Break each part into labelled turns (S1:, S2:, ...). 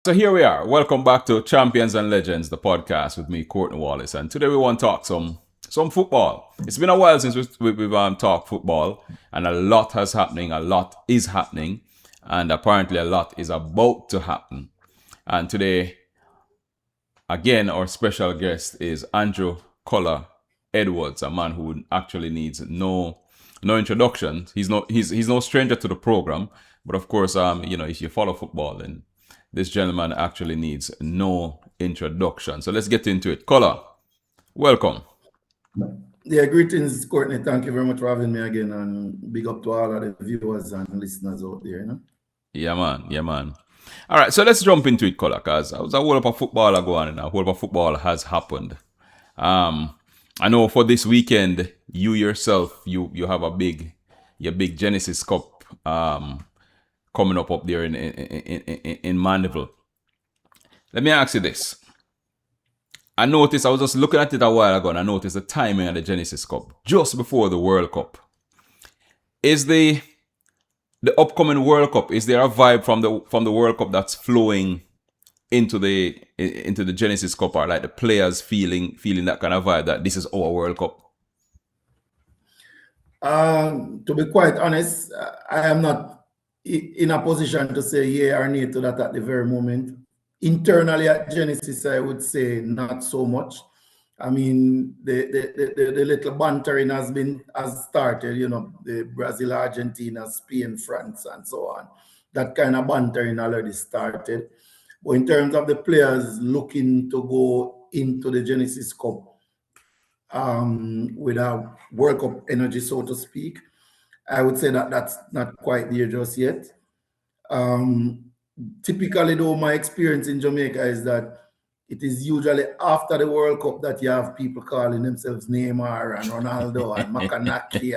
S1: So here we are. Welcome back to Champions and Legends, the podcast with me, Courtney Wallace. And today we want to talk some football. It's been a while since we've talked football, and a lot has happening. A lot is happening, and apparently a lot is about to happen. And today, again, our special guest is Andrew Collar Edwards, a man who actually needs no introduction. He's no stranger to the program, but of course, if you follow football, then this gentleman actually needs no introduction. So let's get into it. Collar, welcome.
S2: Yeah, greetings, Courtney. Thank you very much for having me again, and big up to all of the viewers and listeners out there.
S1: Yeah, man. All right, so let's jump into it, Collar, because I was a whole lot of football going on, and a whole lot of football has happened. I know for this weekend, you yourself, you have your big Genesis Cup coming up there in Mandeville. Let me ask you this. I was just looking at it a while ago, and I noticed the timing of the Genesis Cup just before the World Cup. Is the upcoming World Cup, is there a vibe from the World Cup that's flowing into the Genesis Cup, or like the players feeling that kind of vibe that this is our World Cup?
S2: To be quite honest, I am not in a position to say yeah or nay to that at the very moment. Internally at Genesis, I would say not so much. I mean, the little bantering has started, the Brazil, Argentina, Spain, France, and so on. That kind of bantering already started. But in terms of the players looking to go into the Genesis Cup with a World Cup energy, so to speak, I would say that that's not quite there just yet. Typically, though, my experience in Jamaica is that it is usually after the World Cup that you have people calling themselves Neymar and Ronaldo and Makanaki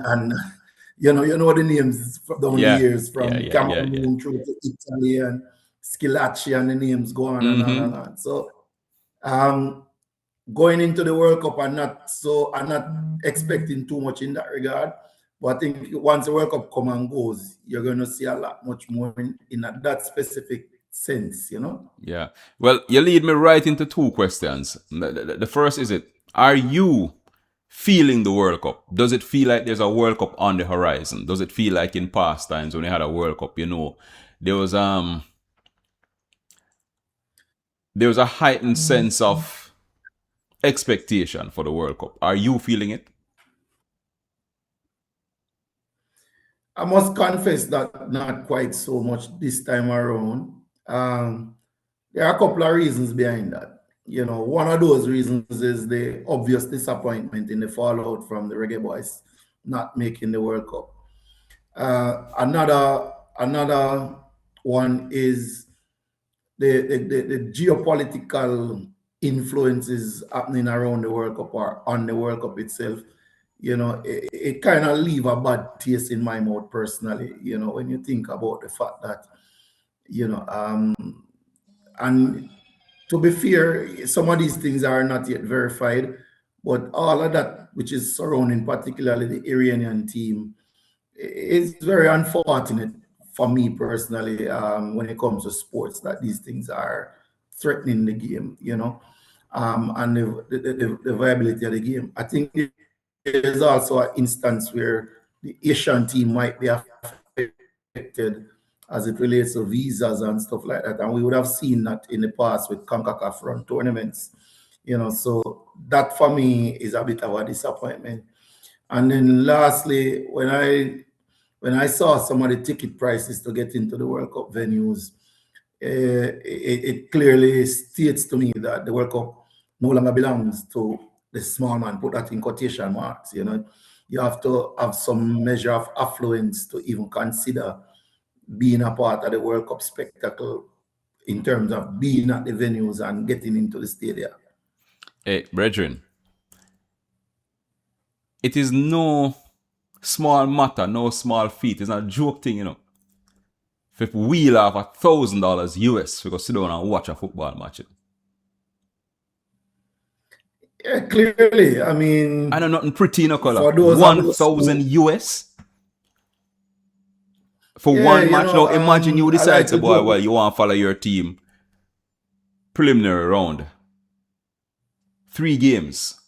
S2: and you know the names down the years from Cameroon through to Italy and Schilacci, and the names go on and on and on. So going into the World Cup, I'm not expecting too much in that regard. But I think once the World Cup come and goes, you're going to see a lot much more in that specific sense,
S1: Yeah. Well, you lead me right into two questions. The first is are you feeling the World Cup? Does it feel like there's a World Cup on the horizon? Does it feel like in past times when you had a World Cup, there was a heightened sense of expectation for the World Cup? Are you feeling it?
S2: I must confess that not quite so much this time around. There are a couple of reasons behind that. One of those reasons is the obvious disappointment in the fallout from the Reggae Boys not making the World Cup. Another one is the geopolitical influences happening around the World Cup or on the World Cup itself. It kind of leave a bad taste in my mouth personally, when you think about the fact that, and to be fair, some of these things are not yet verified, but all of that, which is surrounding particularly the Iranian team, is very unfortunate for me personally when it comes to sports, that these things are threatening the game, and the viability of the game. I think there's also an instance where the Asian team might be affected as it relates to visas and stuff like that. And we would have seen that in the past with CONCACAF run tournaments, so that for me is a bit of a disappointment. And then lastly, when I saw some of the ticket prices to get into the World Cup venues, it clearly states to me that the World Cup no longer belongs to the small man, put that in quotation marks. You have to have some measure of affluence to even consider being a part of the World Cup spectacle in terms of being at the venues and getting into the stadium.
S1: Hey, brethren, it is no small matter, no small feat. It's not a joke thing, If we wheel off $1,000 US, we go sit down and watch a football match.
S2: Yeah, clearly. I mean,
S1: I know nothing pretty, Collar. 1,000 US For
S2: Yeah,
S1: one match. Now imagine you
S2: I
S1: decide
S2: like
S1: to
S2: to
S1: boy,
S2: joke.
S1: well, you want to follow your team preliminary round. 3 games.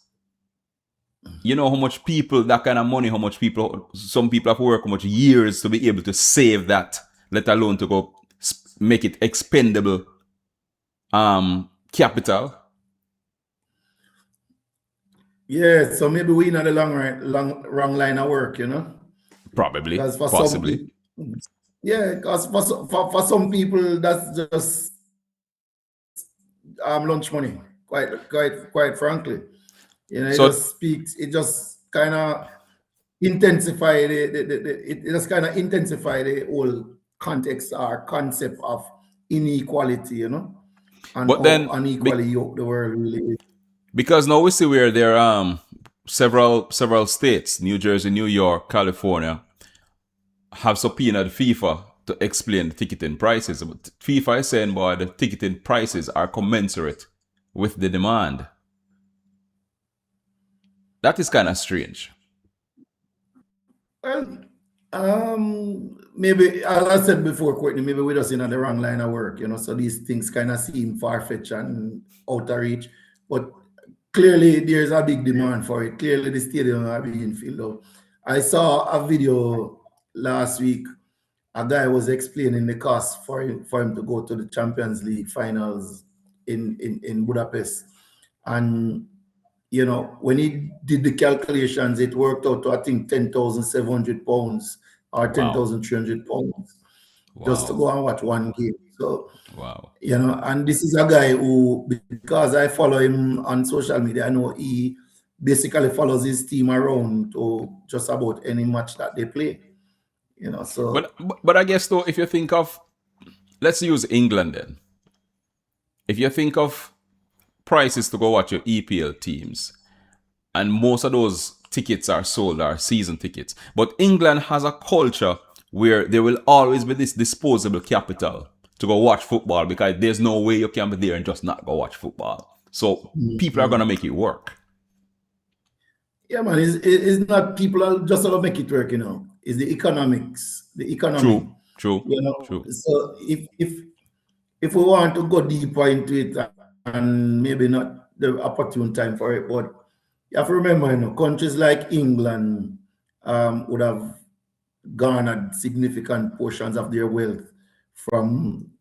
S1: You know how much people, that kind of money, how much people, some people have to work how much years to be able to save that, let alone to go make it expendable capital.
S2: Yeah, so maybe we in the wrong line of work,
S1: Probably,
S2: because for some
S1: possibly.
S2: people, yeah, because for some people that's just lunch money. Quite frankly,
S1: So,
S2: it just kind of intensify it just kind of intensify the whole context or concept of inequality, and
S1: but
S2: how
S1: then,
S2: unequally yoked the world really is.
S1: because now we see where there are several states, New Jersey, New York, California, have subpoenaed FIFA to explain the ticketing prices. But FIFA is saying, boy, the ticketing prices are commensurate with the demand. That is kind of strange.
S2: Well, maybe as I said before, Courtney, maybe we're just in the wrong line of work, so these things kind of seem far-fetched and out of reach. But clearly there's a big demand for it. Clearly the stadium are being filled up. I saw a video last week. A guy was explaining the cost for him to go to the Champions League finals in Budapest. And when he did the calculations, it worked out to, I think, £10,700 or
S1: Wow.
S2: £10,300 just to
S1: Wow.
S2: go and watch one game. So,
S1: Wow.
S2: and this is a guy who, because I follow him on social media, I know he basically follows his team around to just about any match that they play. So
S1: But I guess though, if you think of, let's use England then. If you think of prices to go watch your EPL teams, and most of those tickets are sold are season tickets. But England has a culture where there will always be this disposable capital to go watch football, because there's no way you can be there and just not go watch football. So people are gonna make it work.
S2: yeah, man, it's not people are just gonna make it work, It's the economics, the economy,
S1: True, true, true.
S2: So if we want to go deeper into it, and maybe not the opportune time for it, but you have to remember, countries like England would have garnered significant portions of their wealth from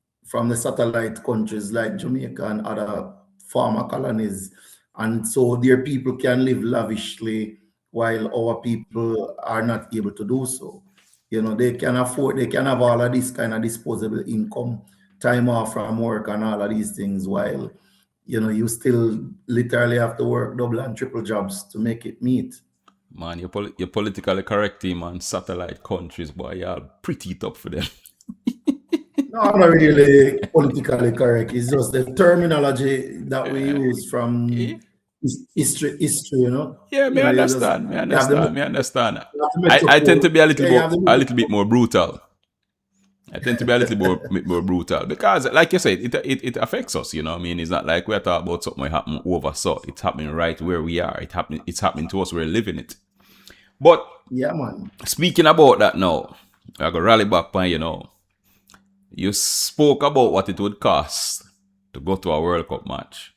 S2: the satellite countries like Jamaica and other former colonies. And so their people can live lavishly while our people are not able to do so. They can afford, they can have all of this kind of disposable income, time off from work and all of these things, while you still literally have to work double and triple jobs to make it meet.
S1: Man, you're politically correct team on satellite countries, boy. Y'all pretty tough for them.
S2: No, I'm not really politically correct. It's just the terminology that we use from history,
S1: Yeah, me
S2: You just
S1: understand. Me
S2: you have the
S1: understand. Me understand.
S2: you have the
S1: I tend to
S2: metaphor.
S1: be
S2: Yeah, you have the
S1: a little
S2: metaphor.
S1: bit more brutal. I tend to be a little more brutal because, like you said, it affects us. I mean, it's not like we're talking about something happening oversaw. It's happening right where we are. It's happening to us. We're living it. But
S2: Yeah, man.
S1: speaking about that now, I go rally back point. You spoke about what it would cost to go to a World Cup match,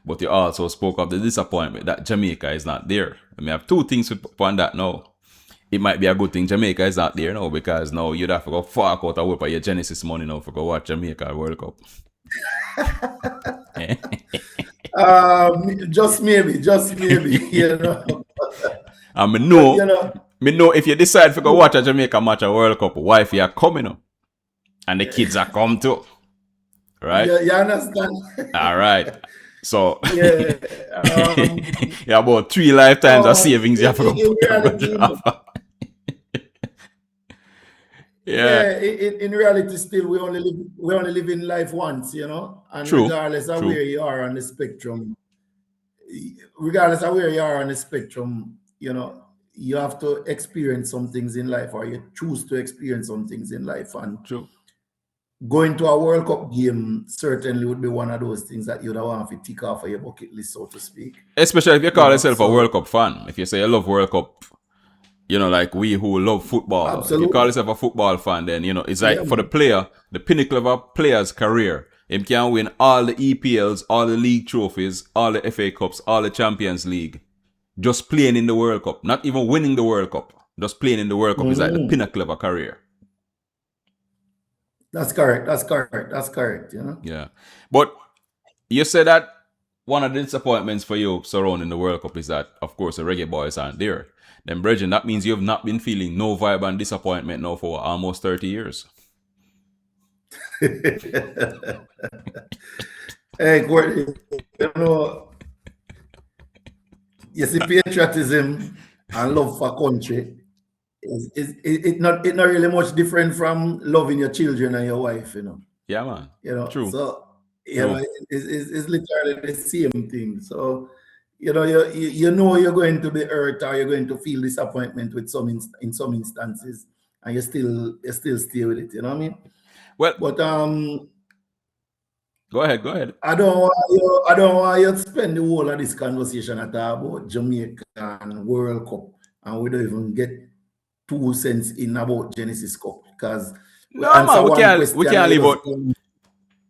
S1: but you also spoke of the disappointment that Jamaica is not there. I mean, I have two things upon that now. It might be a good thing Jamaica is not there now, because now you'd have to go fork out a whole of your Genesis money now for go watch Jamaica World Cup.
S2: Just maybe,
S1: And
S2: But
S1: me know if you decide to go watch a Jamaica match a World Cup, wife you are coming up. And the kids are come too. Right?
S2: you understand?
S1: All right. So
S2: Yeah.
S1: yeah, about 3 lifetimes of savings you have to go
S2: In
S1: put up a
S2: reality,
S1: draft. Yeah.
S2: yeah, in reality, still we only live in life once, and
S1: True.
S2: regardless of
S1: True.
S2: where you are on the spectrum, regardless of where you are on the spectrum, you have to experience some things in life, or you choose to experience some things in life, and
S1: True.
S2: going to a World Cup game certainly would be one of those things that you'd want to tick off of your bucket list, so to speak.
S1: Especially if you call yourself a World
S2: So
S1: Cup fan. If you say you love World Cup, You know, like we who love football. If you call
S2: Absolutely.
S1: yourself a football fan, then, you know, it's
S2: Yeah,
S1: like for the
S2: man.
S1: player, the pinnacle of a player's career. Him can win all the EPLs, all the league trophies, all the FA Cups, all the Champions League. Just playing in the World Cup. Not even winning the World Cup. Just playing in the World Cup is like the
S2: Mhm.
S1: pinnacle of a career.
S2: That's correct. That's correct. That's correct. You know.
S1: Yeah. But you said that one of the disappointments for you surrounding the World Cup is that, of course, the Reggae Boys aren't there. Then, Brethren, that means you have not been feeling no vibe and disappointment now for almost 30 years.
S2: Hey, Courtney, you know, you see, patriotism and love for country it not really much different from loving your children and your wife, you know.
S1: Yeah, man.
S2: You know,
S1: True.
S2: so you know,
S1: True.
S2: it's literally the same thing. So, you know, you know you're going to be hurt or you're going to feel disappointment with in some instances, and you still stay with it. You know what I mean?
S1: Well,
S2: But
S1: go ahead. Go ahead.
S2: I don't want you to spend the whole of this conversation at all about Jamaica and World Cup, and we don't even get 2 cents in about Genesis Cup because we
S1: No,
S2: answer
S1: man. We
S2: one
S1: can't. We
S2: question
S1: can't
S2: and
S1: leave out.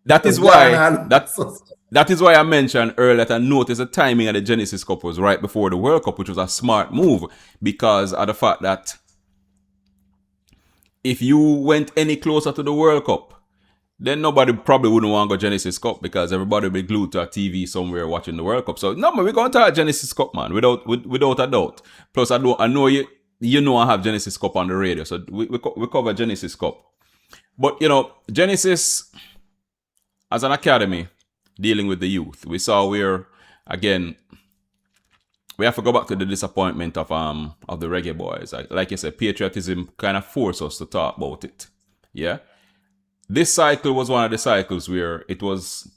S1: That
S2: you
S1: is
S2: just gone
S1: why.
S2: all
S1: That is why I mentioned earlier that I noticed the timing of the Genesis Cup was right before the World Cup, which was a smart move because of the fact that if you went any closer to the World Cup, then nobody probably wouldn't want to go Genesis Cup because everybody would be glued to a TV somewhere watching the World Cup. So no, man, we're going to talk Genesis Cup, man, without a doubt. Plus, I know you know I have Genesis Cup on the radio, so we cover Genesis Cup. But you know, Genesis as an academy dealing with the youth, we saw where again we have to go back to the disappointment of the Reggae Boys. Like you said, patriotism kind of forced us to talk about it. Yeah, this cycle was one of the cycles where it was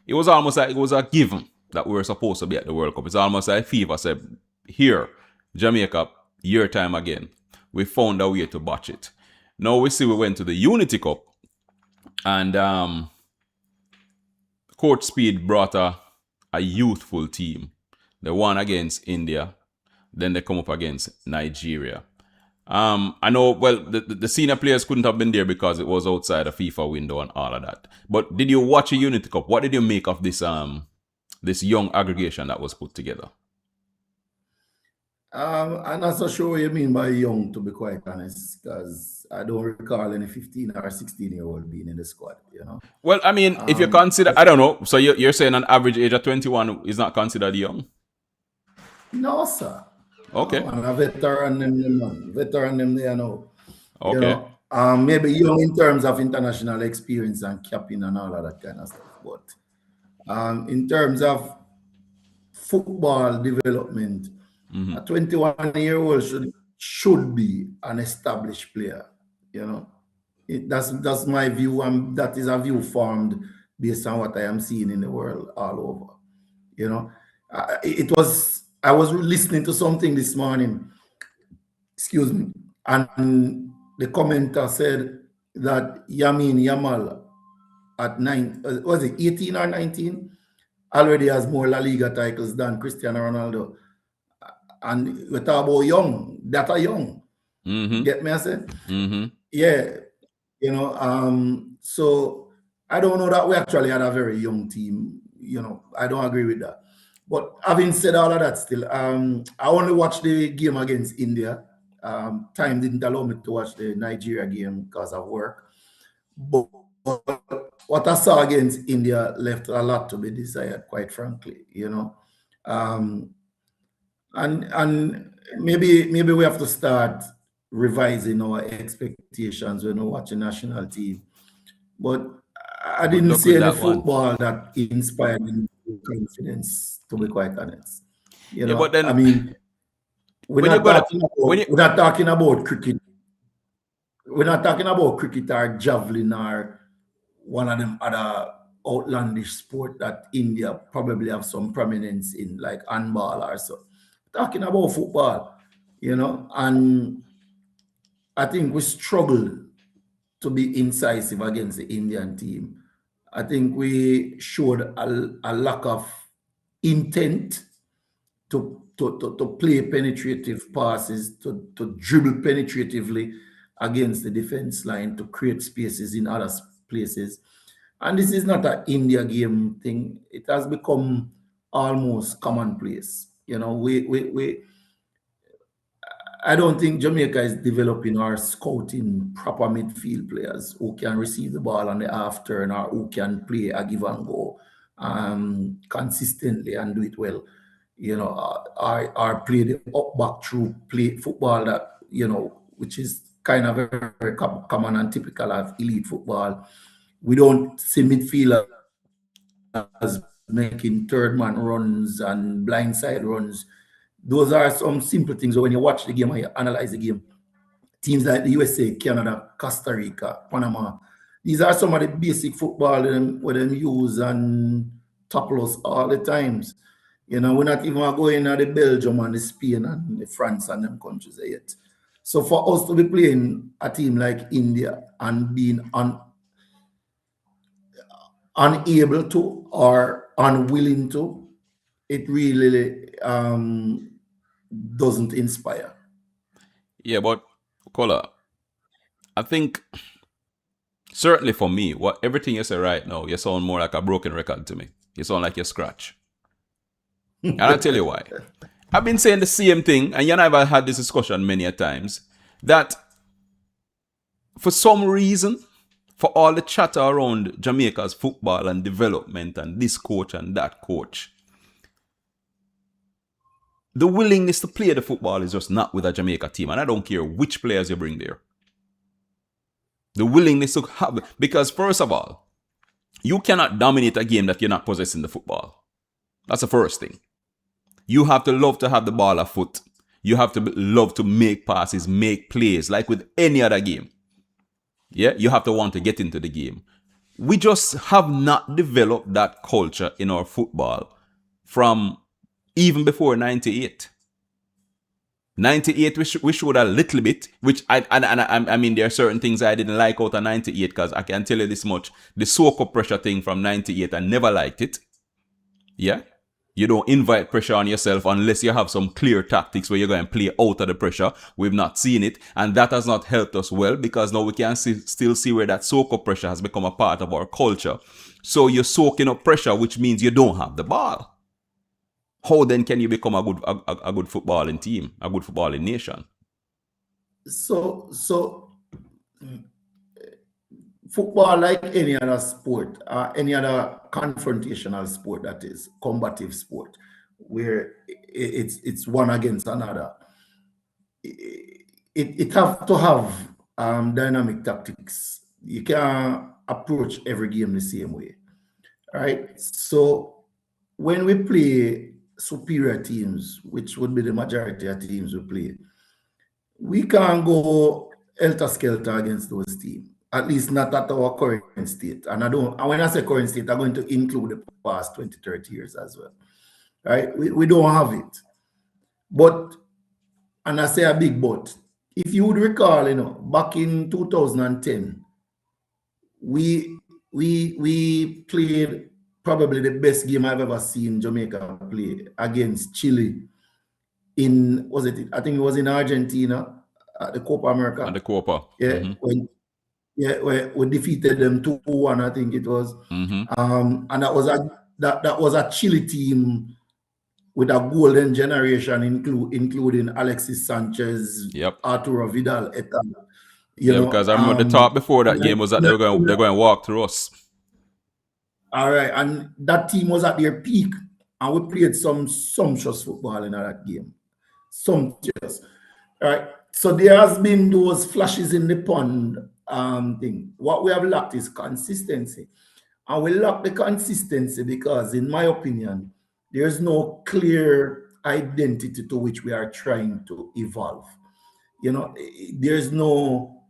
S1: almost like it was a given that we were supposed to be at the World Cup. It's almost like FIFA said, here, Jamaica, your time again. We found a way to botch it. Now we see we went to the Unity Cup and Coach Speed brought a youthful team. They won against India. Then they come up against Nigeria. I know, well, the senior players couldn't have been there because it was outside the FIFA window and all of that. But did you watch a Unity Cup? What did you make of this young aggregation that was put together?
S2: I'm not so sure what you mean by young, to be quite honest, because I don't recall any 15 or 16-year-old being in the squad, you know.
S1: Well, I mean, if you consider, I don't know, so you're saying an average age of 21 is not considered young?
S2: No, sir. No,
S1: Okay.
S2: man, a veteran them, man. Veteran them there now. You
S1: Okay.
S2: know, maybe young in terms of international experience and capping and all of that kind of stuff. But in terms of football development, a 21-year-old should be an established player. You know, that's my view, and that is a view formed based on what I am seeing in the world all over. You know, I was listening to something this morning. Excuse me, and the commenter said that Yamin Yamal at was it 18 or 19, already has more La Liga titles than Cristiano Ronaldo. And we talk about young, that are young.
S1: Mm-hmm.
S2: Get me, I say?
S1: Mm-hmm.
S2: Yeah. You know, so I don't know that we actually had a very young team. You know, I don't agree with that. But having said all of that, still, I only watched the game against India. Time didn't allow me to watch the Nigeria game because of work. But what I saw against India left a lot to be desired, quite frankly. You know, um, and maybe we have to start revising our expectations when we watch a national team. But I
S1: Good
S2: didn't
S1: luck
S2: see
S1: with
S2: any
S1: that one.
S2: football that inspired me with confidence, to be quite honest. You
S1: Yeah, but
S2: know, I
S1: then
S2: mean,
S1: when you got when you
S2: we're not talking about cricket. We're not talking about cricket or javelin or one of them other outlandish sport that India probably have some prominence in, like handball or so. Talking about football, you know, and I think we struggle to be incisive against the Indian team. I think we showed a lack of intent to play penetrative passes, to dribble penetratively against the defense line, to create spaces in other places. And this is not an India game thing. It has become almost commonplace. You know, I don't think Jamaica is developing or scouting proper midfield players who can receive the ball on the half turn or who can play a give and go consistently and do it well. You know, or play the up back through play football that, you know, which is kind of very common and typical of elite football. We don't see midfielders making third man runs and blindside runs. Those are some simple things. So when you watch the game and you analyze the game, teams like the USA, Canada, Costa Rica, Panama, these are some of the basic football where them use and topple us all the times. You know, we're not even going at the Belgium and the Spain and the France and them countries yet. So for us to be playing a team like India and being unable to or unwilling to, it really doesn't inspire.
S1: Yeah, but Kola, I think certainly for me, what everything you say right now, you sound more like a broken record to me. You sound like you scratch. And I'll tell you why. I've been saying the same thing, and you and I have had this discussion many a times, that for some reason, for all the chatter around Jamaica's football and development and this coach and that coach, the willingness to play the football is just not with a Jamaica team. And I don't care which players you bring there. The willingness to have, because first of all, you cannot dominate a game that you're not possessing the football. That's the first thing. You have to love to have the ball afoot. You have to love to make passes, make plays, like with any other game. Yeah, you have to want to get into the game. We just have not developed that culture in our football from even before 98. 98, we showed a little bit, which I mean, there are certain things I didn't like out of 98, because I can tell you this much. The soak-up pressure thing from 98, I never liked it. Yeah? You don't invite pressure on yourself unless you have some clear tactics where you're going to play out of the pressure. We've not seen it, and that has not helped us well, because now we can still see where that soak-up pressure has become a part of our culture. So you're soaking up pressure, which means you don't have the ball. How then can you become a good footballing team, a good footballing nation?
S2: So football, like any other sport, any other confrontational sport, that is combative sport, where it's one against another, it have to have dynamic tactics. You can't approach every game the same way, right? So when we play superior teams, which would be the majority of teams we play, we can't go helter-skelter against those teams, at least not at our current state. And when I say current state, I'm going to include the past 20, 30 years as well, right? We don't have it. But, and I say a big but, if you would recall, you know, back in 2010, we played probably the best game I've ever seen Jamaica play against Chile I think it was in Argentina at the Copa America.
S1: And the Copa.
S2: Yeah, where we defeated them 2-1, I think it was. And that was a Chile team with a golden generation, including Alexis Sanchez, Arturo Vidal, et al.
S1: Because I remember the talk before that game was that they're going to walk through us.
S2: All right, and that team was at their peak, and we played some sumptuous football in that game. Sumptuous. All right, so there has been those flashes in the pond thing. What we have lacked is consistency, and we lack the consistency because, in my opinion, there's no clear identity to which we are trying to evolve. You know, there's no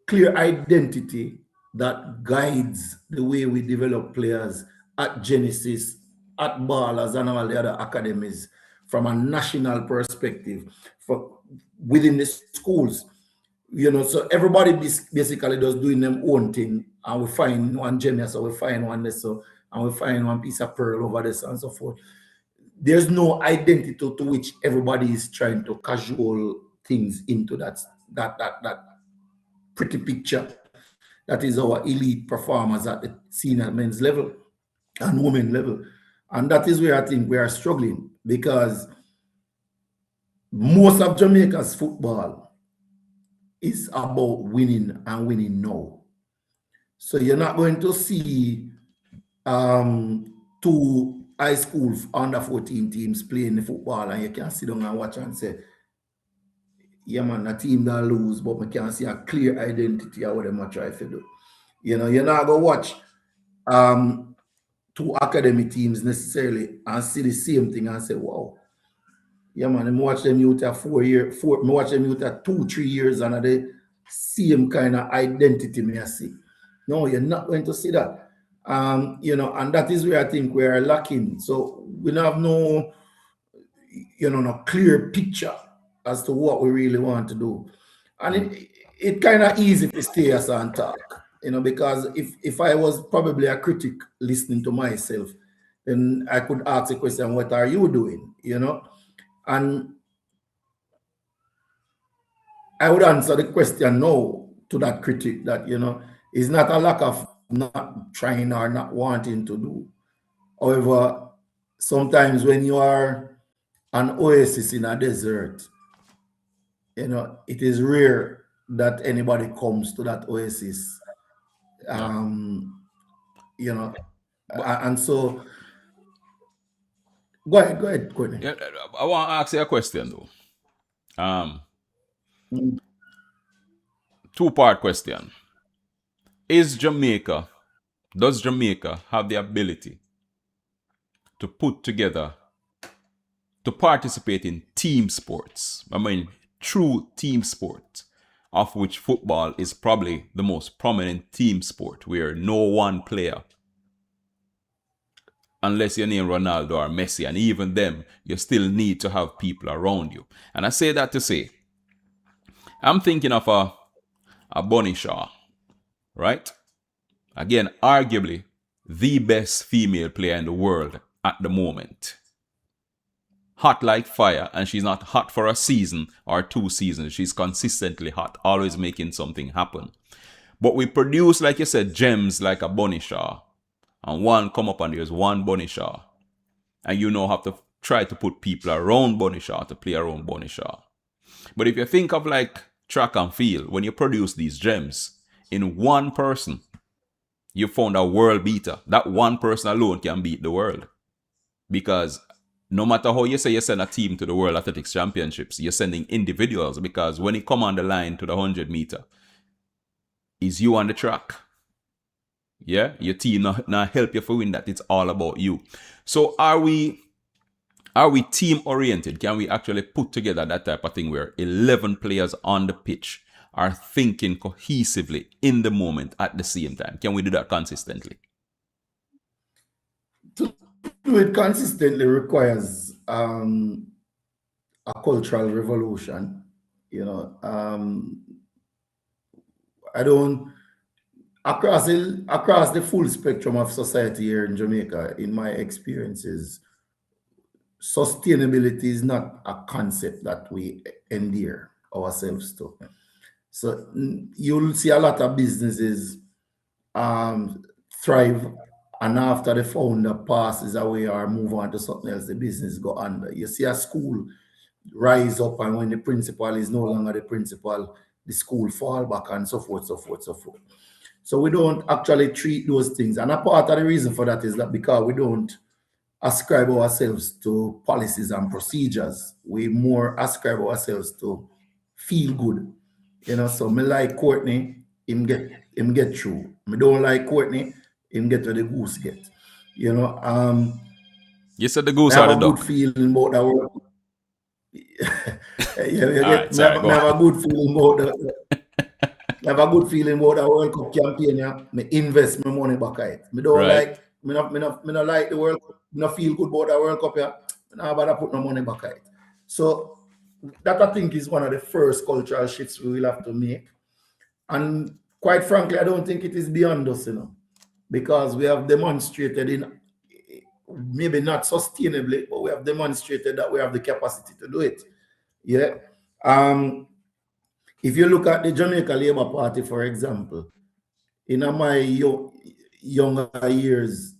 S2: clear identity that guides the way we develop players at Genesis, at Ballers, and all the other academies from a national perspective, within the schools. You know, so everybody basically just doing them own thing, and we find one genius, or we find one this, and we find one piece of pearl over this, and so forth. there's no identity to which everybody is trying to casual things into that pretty picture that is our elite performers at the senior men's level and women level. And that is where I think we are struggling, because most of Jamaica's football is about winning and winning now. So you're not going to see two high school under 14 teams playing the football and you can sit down and watch and say, yeah man, a team that lose, but we can see a clear identity of what them are trying to do. You know, you're not going to watch two academy teams necessarily and see the same thing and say, wow, yeah man, I watch them youth at 4 years, I watch them youth at 2-3 years and the same kind of identity me I see. No, you're not going to see that. You know, and that is where I think we are lacking. So we don't have no, you know, no clear picture as to what we really want to do. And it kind of easy to stay as and talk, you know, because if I was probably a critic listening to myself, then I could ask the question, what are you doing? You know? And I would answer the question no to that critic that, you know, it's not a lack of not trying or not wanting to do. However, sometimes when you are an oasis in a desert, you know, it is rare that anybody comes to that oasis.
S1: Yeah.
S2: You know,
S1: But
S2: and so go ahead, Courtney.
S1: yeah, I want to ask you a question though. Um, two-part question. Is Jamaica, does Jamaica have the ability to put together, to participate in team sports? I mean, true team sport, of which football is probably the most prominent team sport, where no one player, unless you name Ronaldo or Messi, and even them, you still need to have people around you. And I say that to say, I'm thinking of a Bunny Shaw, right? Again, arguably the best female player in the world at the moment. Hot like fire, and she's not hot for a season or 2 seasons. She's consistently hot, always making something happen. But we produce, like you said, gems like a Bunny Shaw, and one come up and there's one Bunny Shaw, and you now have to try to put people around Bunny Shaw to play around Bunny Shaw. But if you think of like track and field, when you produce these gems in one person, you found a world beater. That one person alone can beat the world. Because no matter how you say you send a team to the World Athletics Championships, you're sending individuals, because when it come on the line to the 100 meter, is you on the track. Yeah, your team not help you for win that. It's all about you. So are we team oriented? Can we actually put together that type of thing where 11 players on the pitch are thinking cohesively in the moment at the same time? Can we do that consistently?
S2: To do it consistently requires a cultural revolution. You know, I don't across the full spectrum of society here in Jamaica. In my experiences, sustainability is not a concept that we endear ourselves to. So you'll see a lot of businesses thrive, and after the founder passes away or move on to something else, the business go under. You see a school rise up, and when the principal is no longer the principal, the school fall back, and so forth, so forth, so forth. So we don't actually treat those things. And a part of the reason for that is that because we don't ascribe ourselves to policies and procedures, we more ascribe ourselves to feel good. You know, so me like Courtney, him get through. Me don't like Courtney, him get where the goose get. You know,
S1: You said the
S2: I
S1: goose
S2: have
S1: or the
S2: a good
S1: duck.
S2: feeling about that world. Yeah, you
S1: All right,
S2: get
S1: sorry, go
S2: me have
S1: on.
S2: a good feeling about I have a good feeling about the World Cup campaign. Yeah, me invest my money back at it. Me don't
S1: Right?
S2: like me not like the World Cup. Me not feel good about the World Cup. Yeah, me not bother put no money back at it. So that I think is one of the first cultural shifts we will have to make. And quite frankly, I don't think it is beyond us, you know, because we have demonstrated in maybe not sustainably, but we have demonstrated that we have the capacity to do it. Yeah. Um, if you look at the Jamaica Labour Party, for example, in my younger years,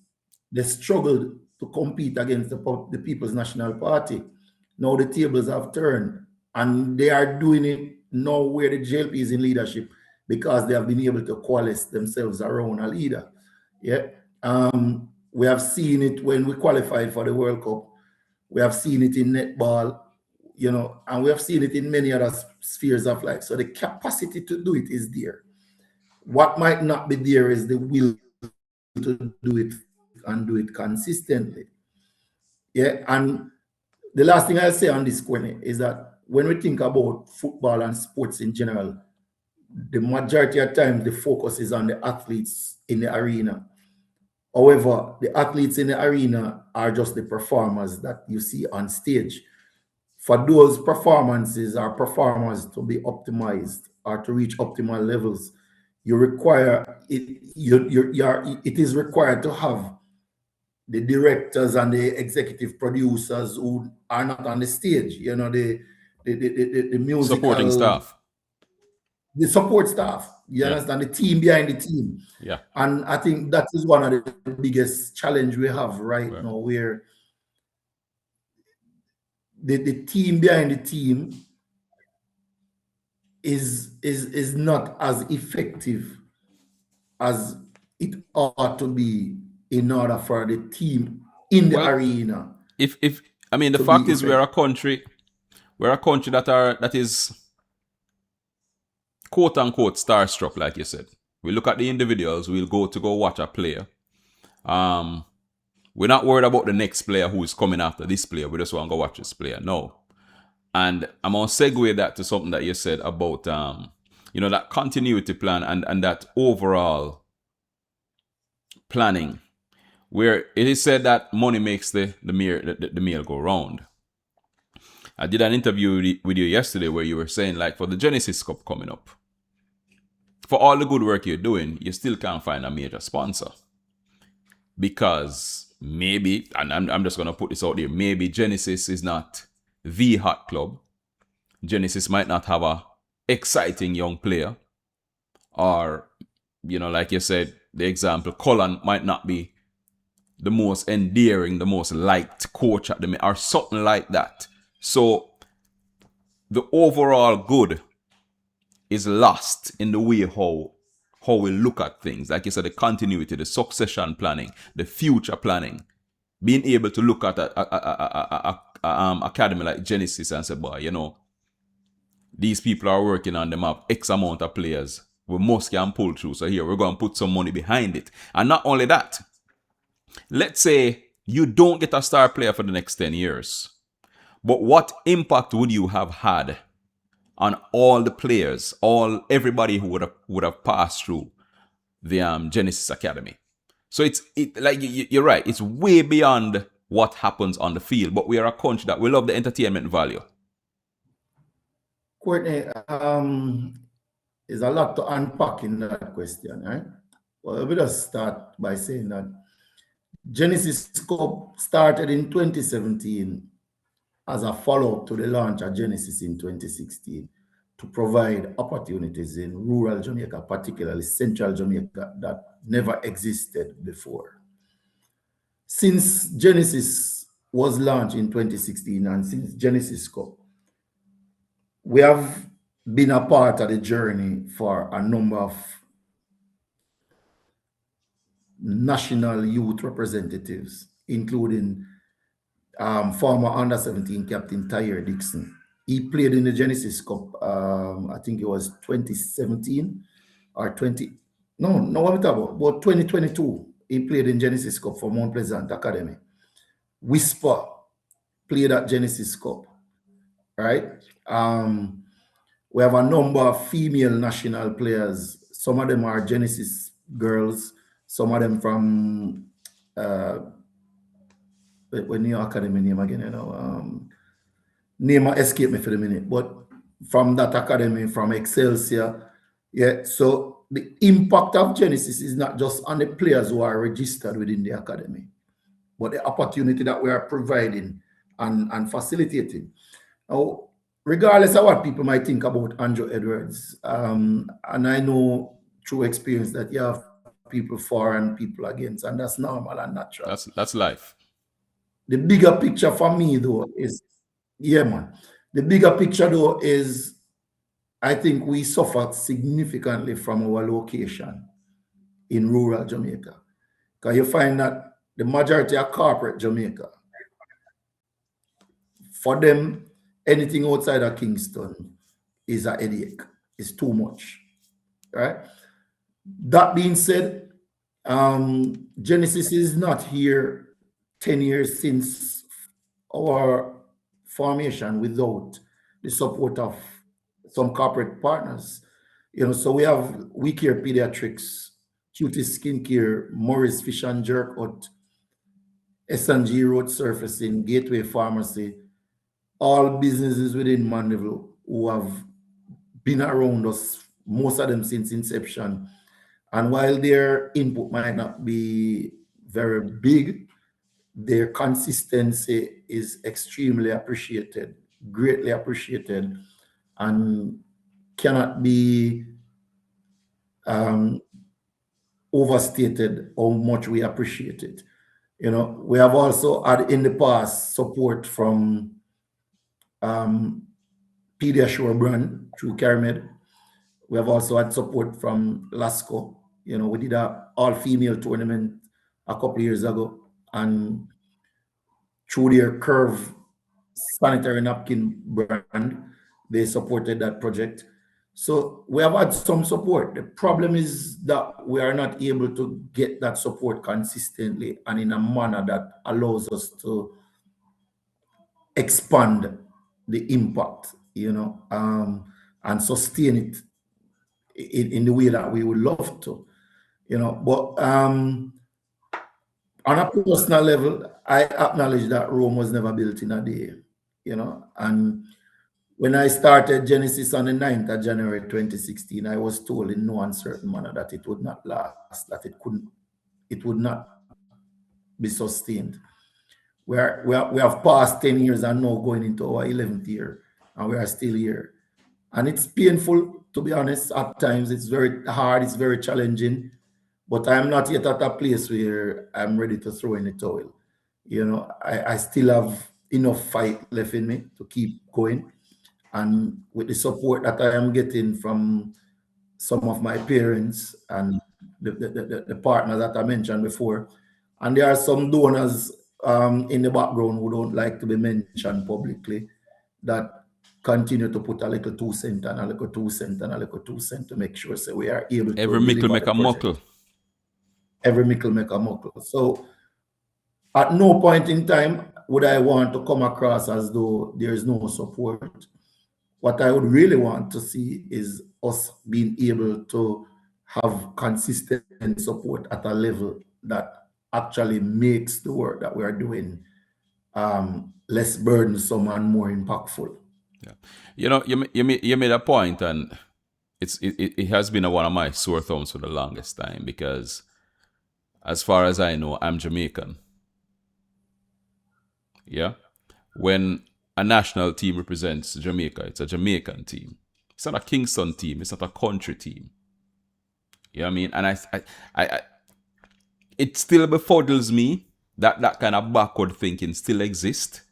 S2: they struggled to compete against the People's National Party. Now the tables have turned, and they are doing it now where the JLP is in leadership because they have been able to coalesce themselves around a leader. Yeah. We have seen it when we qualified for the World Cup. We have seen it in netball, and we have seen it in many other spheres of life. So the capacity to do it is there. What might not be there is the will to do it and do it consistently. Yeah, and the last thing I'll say on this, Quenny, is that when we think about football and sports in general, the majority of times the focus is on the athletes in the arena. However, the athletes in the arena are just the performers that you see on stage. For those performances or performers to be optimized or to reach optimal levels, you require it. It is required to have the directors and the executive producers who are not on the stage. The
S1: Supporting
S2: musical,
S1: staff.
S2: the support staff. You
S1: Yeah.
S2: understand, the team behind the team.
S1: Yeah.
S2: And I think that is one of the biggest challenge we have right
S1: Right.
S2: now, where the team behind the team is not as effective as it ought to be in order for the team in the
S1: Well,
S2: arena
S1: if I mean, the
S2: to be
S1: fact is we're a
S2: effective.
S1: country that is quote unquote starstruck, like you said. We look at the individuals, we'll go watch a player. We're not worried about the next player who is coming after this player. We just want to go watch this player. No. And I'm gonna segue that to something that you said about that continuity plan and that overall planning, where it is said that money makes the meal go round. I did an interview with you yesterday where you were saying, like, for the Genesis Cup coming up, for all the good work you're doing, you still can't find a major sponsor. Because maybe, and I'm just going to put this out there, maybe Genesis is not the hot club. Genesis might not have a exciting young player. Or, like you said, the example, Cullen might not be the most endearing, the most liked coach at the or something like that. So the overall good is lost in the way how we look at things. Like you said, the continuity, the succession planning, the future planning. Being able to look at a academy like Genesis and say, boy, these people are working on them up X amount of players. We must can pull through. So here, we're going to put some money behind it. And not only that, let's say you don't get a star player for the next 10 years. But what impact would you have had on all the players, everybody who would have passed through the Genesis Academy? So it's like you're right. It's way beyond what happens on the field. But we are a country that we love the entertainment value.
S2: Courtney, there's a lot to unpack in that question, right? Well, let me just start by saying that Genesis Cup started in 2017 as a follow-up to the launch of Genesis in 2016 to provide opportunities in rural Jamaica, particularly central Jamaica, that never existed before. Since Genesis was launched in 2016 and since Genesis Cup, we have been a part of the journey for a number of national youth representatives, including former under-17 captain Tyre Dixon. He played in the Genesis Cup, I think it was 2017 or 20, no, what we talk about 2022. He played in Genesis Cup for Mount Pleasant Academy. Whisper played at Genesis Cup, right? We have a number of female national players. Some of them are Genesis girls, some of them from when your academy name again, name escape me for the minute, but from that academy, from Excelsior, yeah. So the impact of Genesis is not just on the players who are registered within the academy. but the opportunity that we are providing and facilitating. Now, regardless of what people might think about Andrew Edwards, and I know through experience that you have people for and people against, and that's normal and natural.
S1: That's life.
S2: The bigger picture for me, though, is yeah, man. The bigger picture, though, is I think we suffered significantly from our location in rural Jamaica. Because you find that the majority of corporate Jamaica, for them, anything outside of Kingston is a headache. It's too much, right? That being said, Genesis is not here 10 years since our formation without the support of some corporate partners. So we care pediatrics, cutie skincare, Morris Fish and Jerk Hut, S&G Road Surfacing, Gateway Pharmacy, all businesses within Mandeville who have been around us, most of them since inception. And while their input might not be very big, their consistency is extremely appreciated, greatly appreciated, and cannot be overstated how much we appreciate it. We have also had in the past support from Pediasure brand through Caramed. We have also had support from Lasco. We did a all-female tournament a couple of years ago, and through their Curve sanitary napkin brand, they supported that project. So we have had some support. The problem is that we are not able to get that support consistently and in a manner that allows us to expand the impact, and sustain it in the way that we would love to, But on a personal level, I acknowledge that Rome was never built in a day, and when I started Genesis on the 9th of January 2016, I was told in no uncertain manner that it would not last, that it would not be sustained. We have passed 10 years and now going into our 11th year, and we are still here. And it's painful, to be honest. At times, it's very hard, it's very challenging, but I'm not yet at a place where I'm ready to throw in the towel. I still have enough fight left in me to keep going. And with the support that I am getting from some of my parents and the partners that I mentioned before, and there are some donors in the background who don't like to be mentioned publicly that continue to put a little 2 cents and a little 2 cents and a little 2 cents to make sure we are able to
S1: Every mickle make a muckle.
S2: Every mickle make a muckle. So at no point in time would I want to come across as though there is no support. What I would really want to see is us being able to have consistent support at a level that actually makes the work that we are doing less burdensome and more impactful.
S1: Yeah. You made a point, and it has been one of my sore thumbs for the longest time, because as far as I know, I'm Jamaican. Yeah. When a national team represents Jamaica, it's a Jamaican team. It's not a Kingston team. It's not a country team. You know what I mean? And I it still befuddles me that kind of backward thinking still exists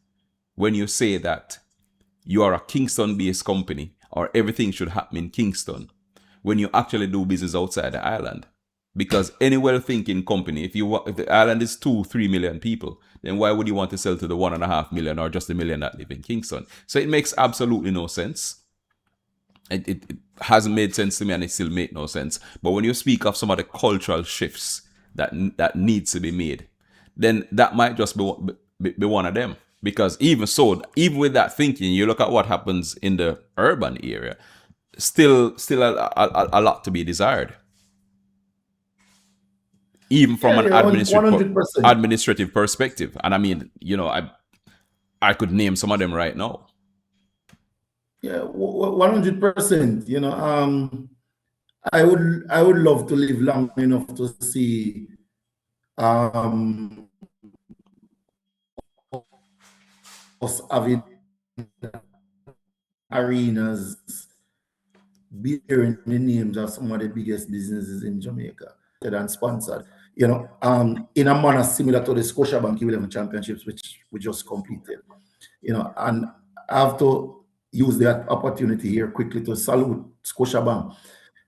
S1: when you say that you are a Kingston-based company or everything should happen in Kingston when you actually do business outside the island. Because any well-thinking company, if the island is 2-3 million people, then why would you want to sell to the 1.5 million or just the million that live in Kingston? So it makes absolutely no sense. It hasn't made sense to me, and it still makes no sense. But when you speak of some of the cultural shifts that needs to be made, then that might just be one of them. Because even with that thinking, you look at what happens in the urban area, still a lot to be desired. Even from an administrative perspective. And I mean, I could name some of them right now.
S2: Yeah, 100%. I would love to live long enough to see having arenas bearing the names of some of the biggest businesses in Jamaica and sponsored, in a manner similar to the Scotiabank U11 Championships, which we just completed. And I have to use that opportunity here quickly to salute Scotiabank.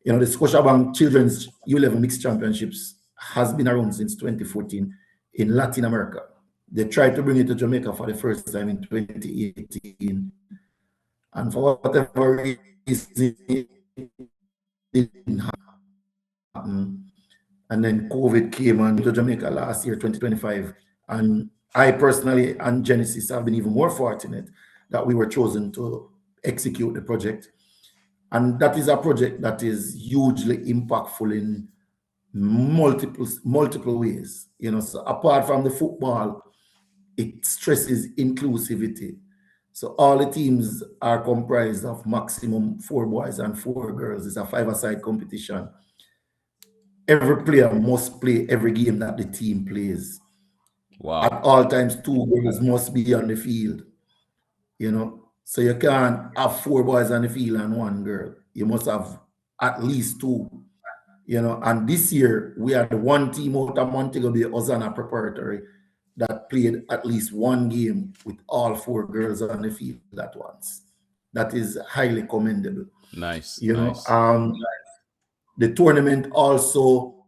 S2: The Scotiabank Children's U11 Mixed Championships has been around since 2014 in Latin America. They tried to bring it to Jamaica for the first time in 2018. And for whatever reason, it didn't happen. And then COVID came on to Jamaica last year, 2025. And I personally and Genesis have been even more fortunate that we were chosen to execute the project. And that is a project that is hugely impactful in multiple ways. So apart from the football, it stresses inclusivity. So all the teams are comprised of maximum 4 boys and 4 girls. It's a 5-a-side competition. Every player must play every game that the team plays.
S1: Wow.
S2: At all times, 2 girls must be on the field. So you can't have 4 boys on the field and 1 girl. You must have at least 2. And this year we had one team out of Montego Bay, Ozana Preparatory, that played at least 1 game with all 4 girls on the field at once. That is highly commendable.
S1: Nice.
S2: The tournament also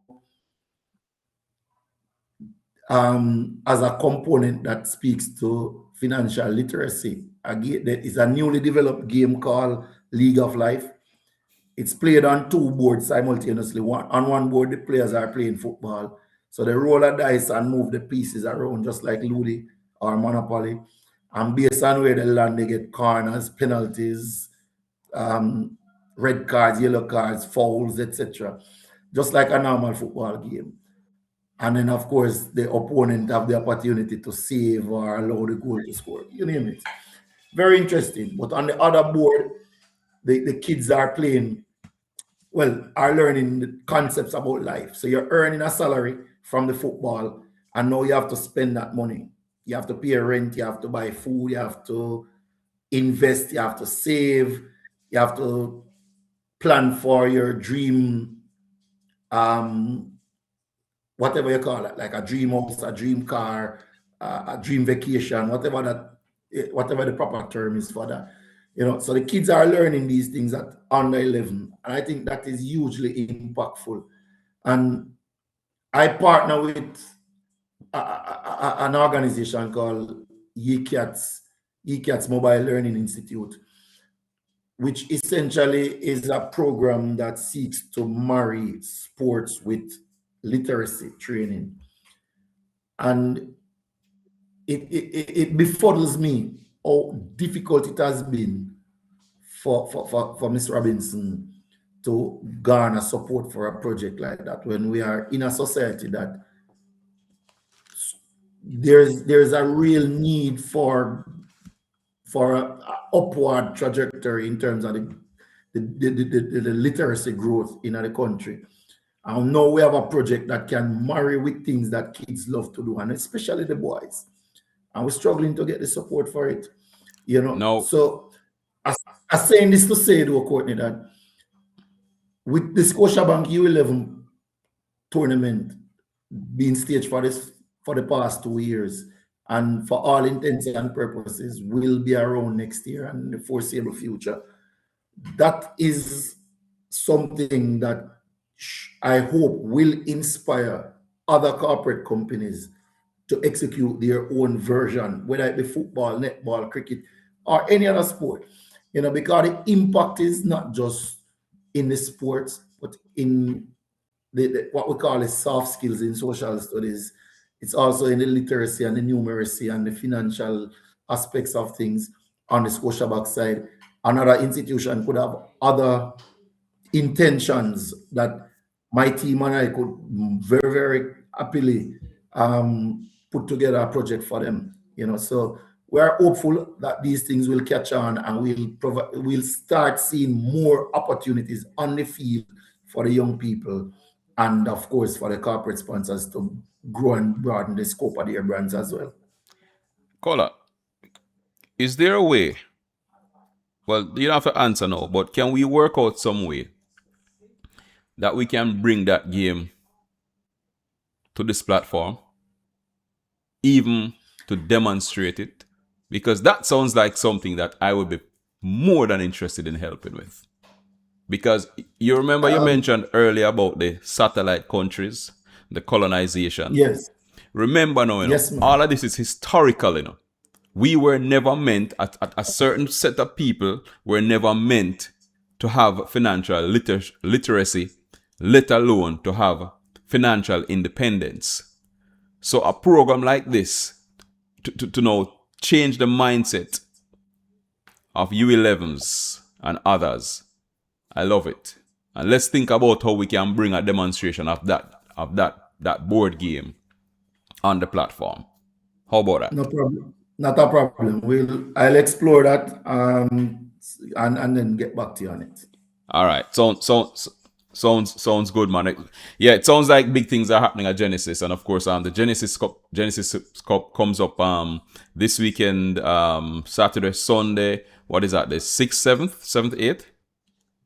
S2: as a component that speaks to financial literacy. Again, there is a newly developed game called League of Life. It's played on 2 boards simultaneously. On one board, the players are playing football. So they roll a dice and move the pieces around, just like Ludi or Monopoly. And based on where they land, they get corners, penalties, red cards, yellow cards, fouls, etc. Just like a normal football game. And then, of course, the opponent have the opportunity to save or allow the goal to score. You name it. Very interesting. But on the other board, the kids are playing, are learning the concepts about life. So you're earning a salary from the football, and now you have to spend that money. You have to pay rent, you have to buy food, you have to invest, you have to save, you have to plan for your dream, whatever you call it, like a dream house, a dream car, a dream vacation, whatever the proper term is for that. So the kids are learning these things at under 11, and I think that is hugely impactful. And I partner with an organization called YCATS Mobile Learning Institute, which essentially is a program that seeks to marry sports with literacy training. And it befuddles me how difficult it has been for Ms. Robinson to garner support for a project like that when we are in a society that there's a real need for an upward trajectory in terms of the literacy growth in the country. And now we have a project that can marry with things that kids love to do, and especially the boys. And we're struggling to get the support for it.
S1: No.
S2: So I'm saying this to say though, Courtney, that with the Scotiabank U11 tournament being staged for the past 2 years, and for all intents and purposes will be around next year and the foreseeable future, that is something that I hope will inspire other corporate companies to execute their own version, whether it be football, netball, cricket, or any other sport. Because the impact is not just in the sports, but in what we call the soft skills in social studies. It's also in the literacy and the numeracy and the financial aspects of things on the Scotiabank side. Another institution could have other intentions that my team and I could very, very happily put together a project for them. So we are hopeful that these things will catch on, and we'll start seeing more opportunities on the field for the young people, and of course for the corporate sponsors to grow and broaden the scope of their brands as well.
S1: Kola, is there a way? Well, you don't have to answer now, but can we work out some way that we can bring that game to this platform, even to demonstrate it? Because that sounds like something that I would be more than interested in helping with. Because you remember you mentioned earlier about the satellite countries, the colonization.
S2: Yes.
S1: Remember now,
S2: Yes, man.
S1: all of this is historical, We were never meant, a certain set of people were never meant to have financial literacy, let alone to have financial independence. So a program like this, to now change the mindset of U11s and others, I love it. And let's think about how we can bring a demonstration of that board game on the platform. How about that?
S2: No problem. Not a problem. I'll explore that and then get back to you on it.
S1: All right. Sounds good, man. Yeah, it sounds like big things are happening at Genesis, and of course, the Genesis Cup comes up this weekend, Saturday, Sunday. What is that? The 6th, 7th, 8th?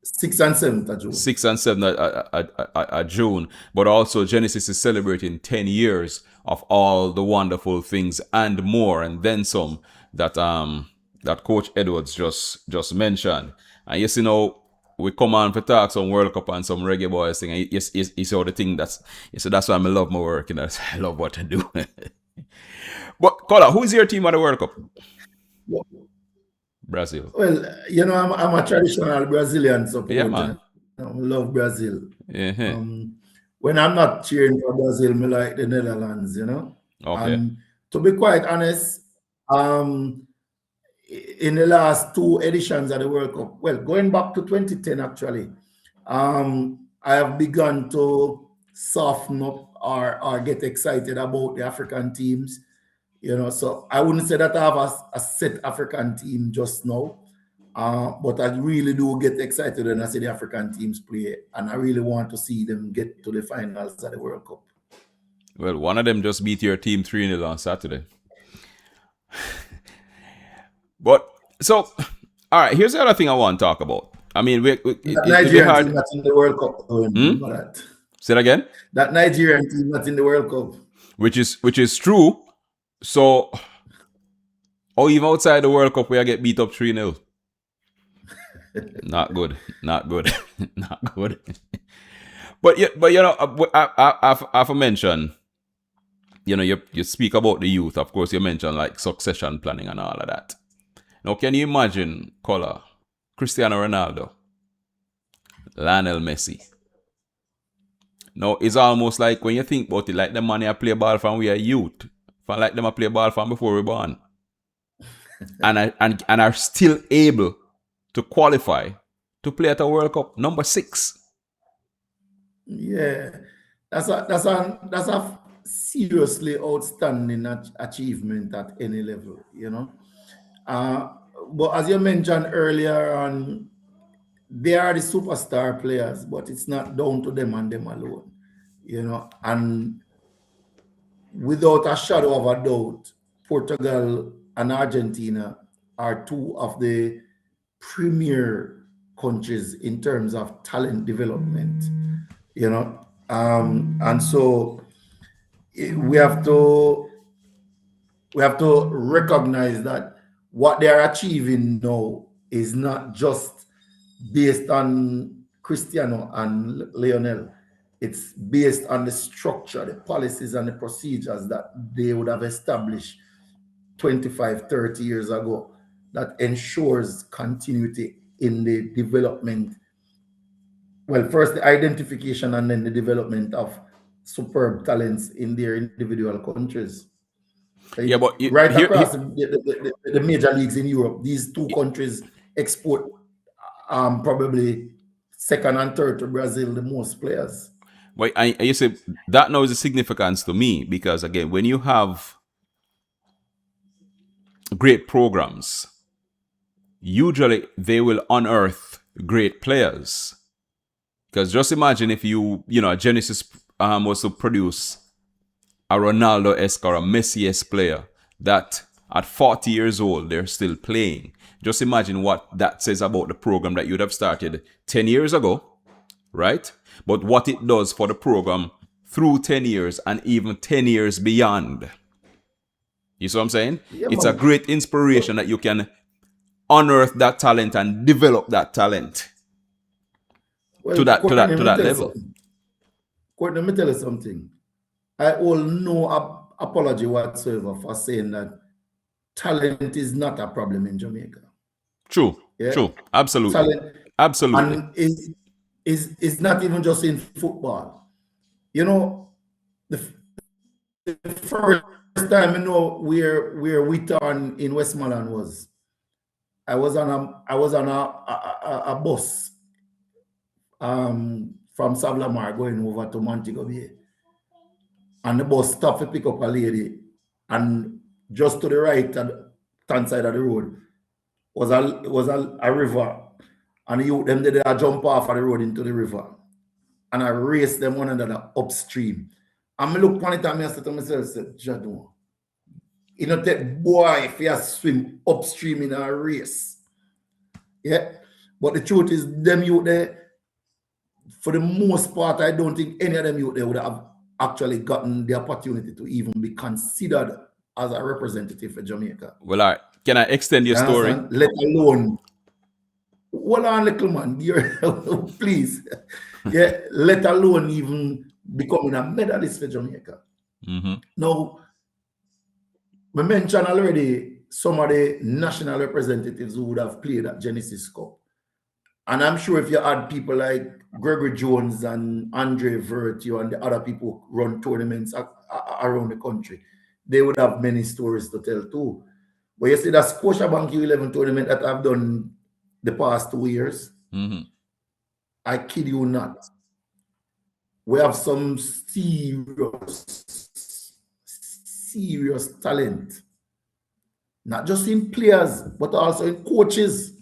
S2: 6th and 7th of June.
S1: 6th and 7th of June. But also Genesis is celebrating 10 years of all the wonderful things and more, and then some that Coach Edwards just mentioned. And yes, we come on for talk some World Cup and some Reggae Boys thing. And yes, all the thing that's why I love my work, I love what I do. But Kola, who's your team at the World Cup?
S2: Well,
S1: Brazil.
S2: Well, I'm a traditional Brazilian supporter.
S1: Yeah, man.
S2: I love Brazil.
S1: Yeah.
S2: When I'm not cheering for Brazil, I like the Netherlands,
S1: Okay.
S2: And to be quite honest, in the last 2 editions of the World Cup, well, going back to 2010 actually, I have begun to soften up or get excited about the African teams. So I wouldn't say that I have a set African team just now, but I really do get excited when I see the African teams play, and I really want to see them get to the finals of the World Cup.
S1: Well, one of them just beat your team 3-0 on Saturday. But, so, all right, here's the other thing I want to talk about. I mean,
S2: that Nigerian team that's in the World Cup. That.
S1: Say that again?
S2: That Nigerian team that's in the World Cup.
S1: Which is true. So, even outside the World Cup, we get beat up 3-0. Not good. Not good. But I have to mention, you speak about the youth. Of course, you mentioned like succession planning and all of that. Now, can you imagine, Kola, Cristiano Ronaldo, Lionel Messi? Now, it's almost like when you think about it, like the money I play ball from we are youth. Like them I play ball from before we born. and are still able to qualify to play at a World Cup number 6.
S2: Yeah. That's a seriously outstanding achievement at any level, But as you mentioned earlier on, they are the superstar players, but it's not down to them and them alone, and without a shadow of a doubt, Portugal and Argentina are 2 of the premier countries in terms of talent development, and so we have to recognize that what they are achieving now is not just based on Cristiano and Lionel. It's based on the structure, the policies and the procedures that they would have established 25, 30 years ago that ensures continuity in the development. Well, first the identification and then the development of superb talents in their individual countries.
S1: Yeah, but
S2: across the major leagues in Europe, these 2 countries export probably second and third to Brazil the most players.
S1: But you say that now is a significance to me because, again, when you have great programs, usually they will unearth great players. Because just imagine if Genesis was to produce a Ronaldo-esque or a Messi-esque player that At 40 years old, they're still playing. Just imagine what that says about the program that you'd have started 10 years ago, right? But what it does for the program through 10 years and even 10 years beyond. You see what I'm saying?
S2: Yeah,
S1: It's a
S2: man.
S1: great inspiration that you can unearth that talent and develop that talent
S2: Well,
S1: to
S2: Courtney, let me
S1: that
S2: tell you
S1: level.
S2: something. Courtney, let me tell you something. I owe no apology whatsoever for saying that talent is not a problem in Jamaica.
S1: True.
S2: Yeah,
S1: True. Absolutely.
S2: talent,
S1: Absolutely.
S2: and is not even just in football. You know, the first time where we turn in Westmoreland was I was on a bus from Savlamar going over to Montego Bay, and the bus stopped to pick up a lady, and just to the right hand side of the road was a river, and the youth them did a jump off of the road into the river, and I raced them one another upstream. And I look on it and I said to myself, Jadon, you know, that boy if you swim upstream in a race. Yeah. But the truth is, them youth there, for the most part, I don't think any of them youth there would have actually gotten the opportunity to even be considered as a representative for Jamaica.
S1: Well, all right. Can I extend your
S2: You
S1: story?
S2: understand? Let alone, hold on, little man, please. Yeah, let alone even becoming a medalist for Jamaica. Now, we mentioned already some of the national representatives who would have played at Genesis Cup. And I'm sure if you had people like Gregory Jones and Andre Vertue and the other people who run tournaments around the country, they would have many stories to tell too. But you see that Scotiabank U11 tournament that I've done the past 2 years, I kid you not, we have some serious talent. Not just in players, but also in coaches.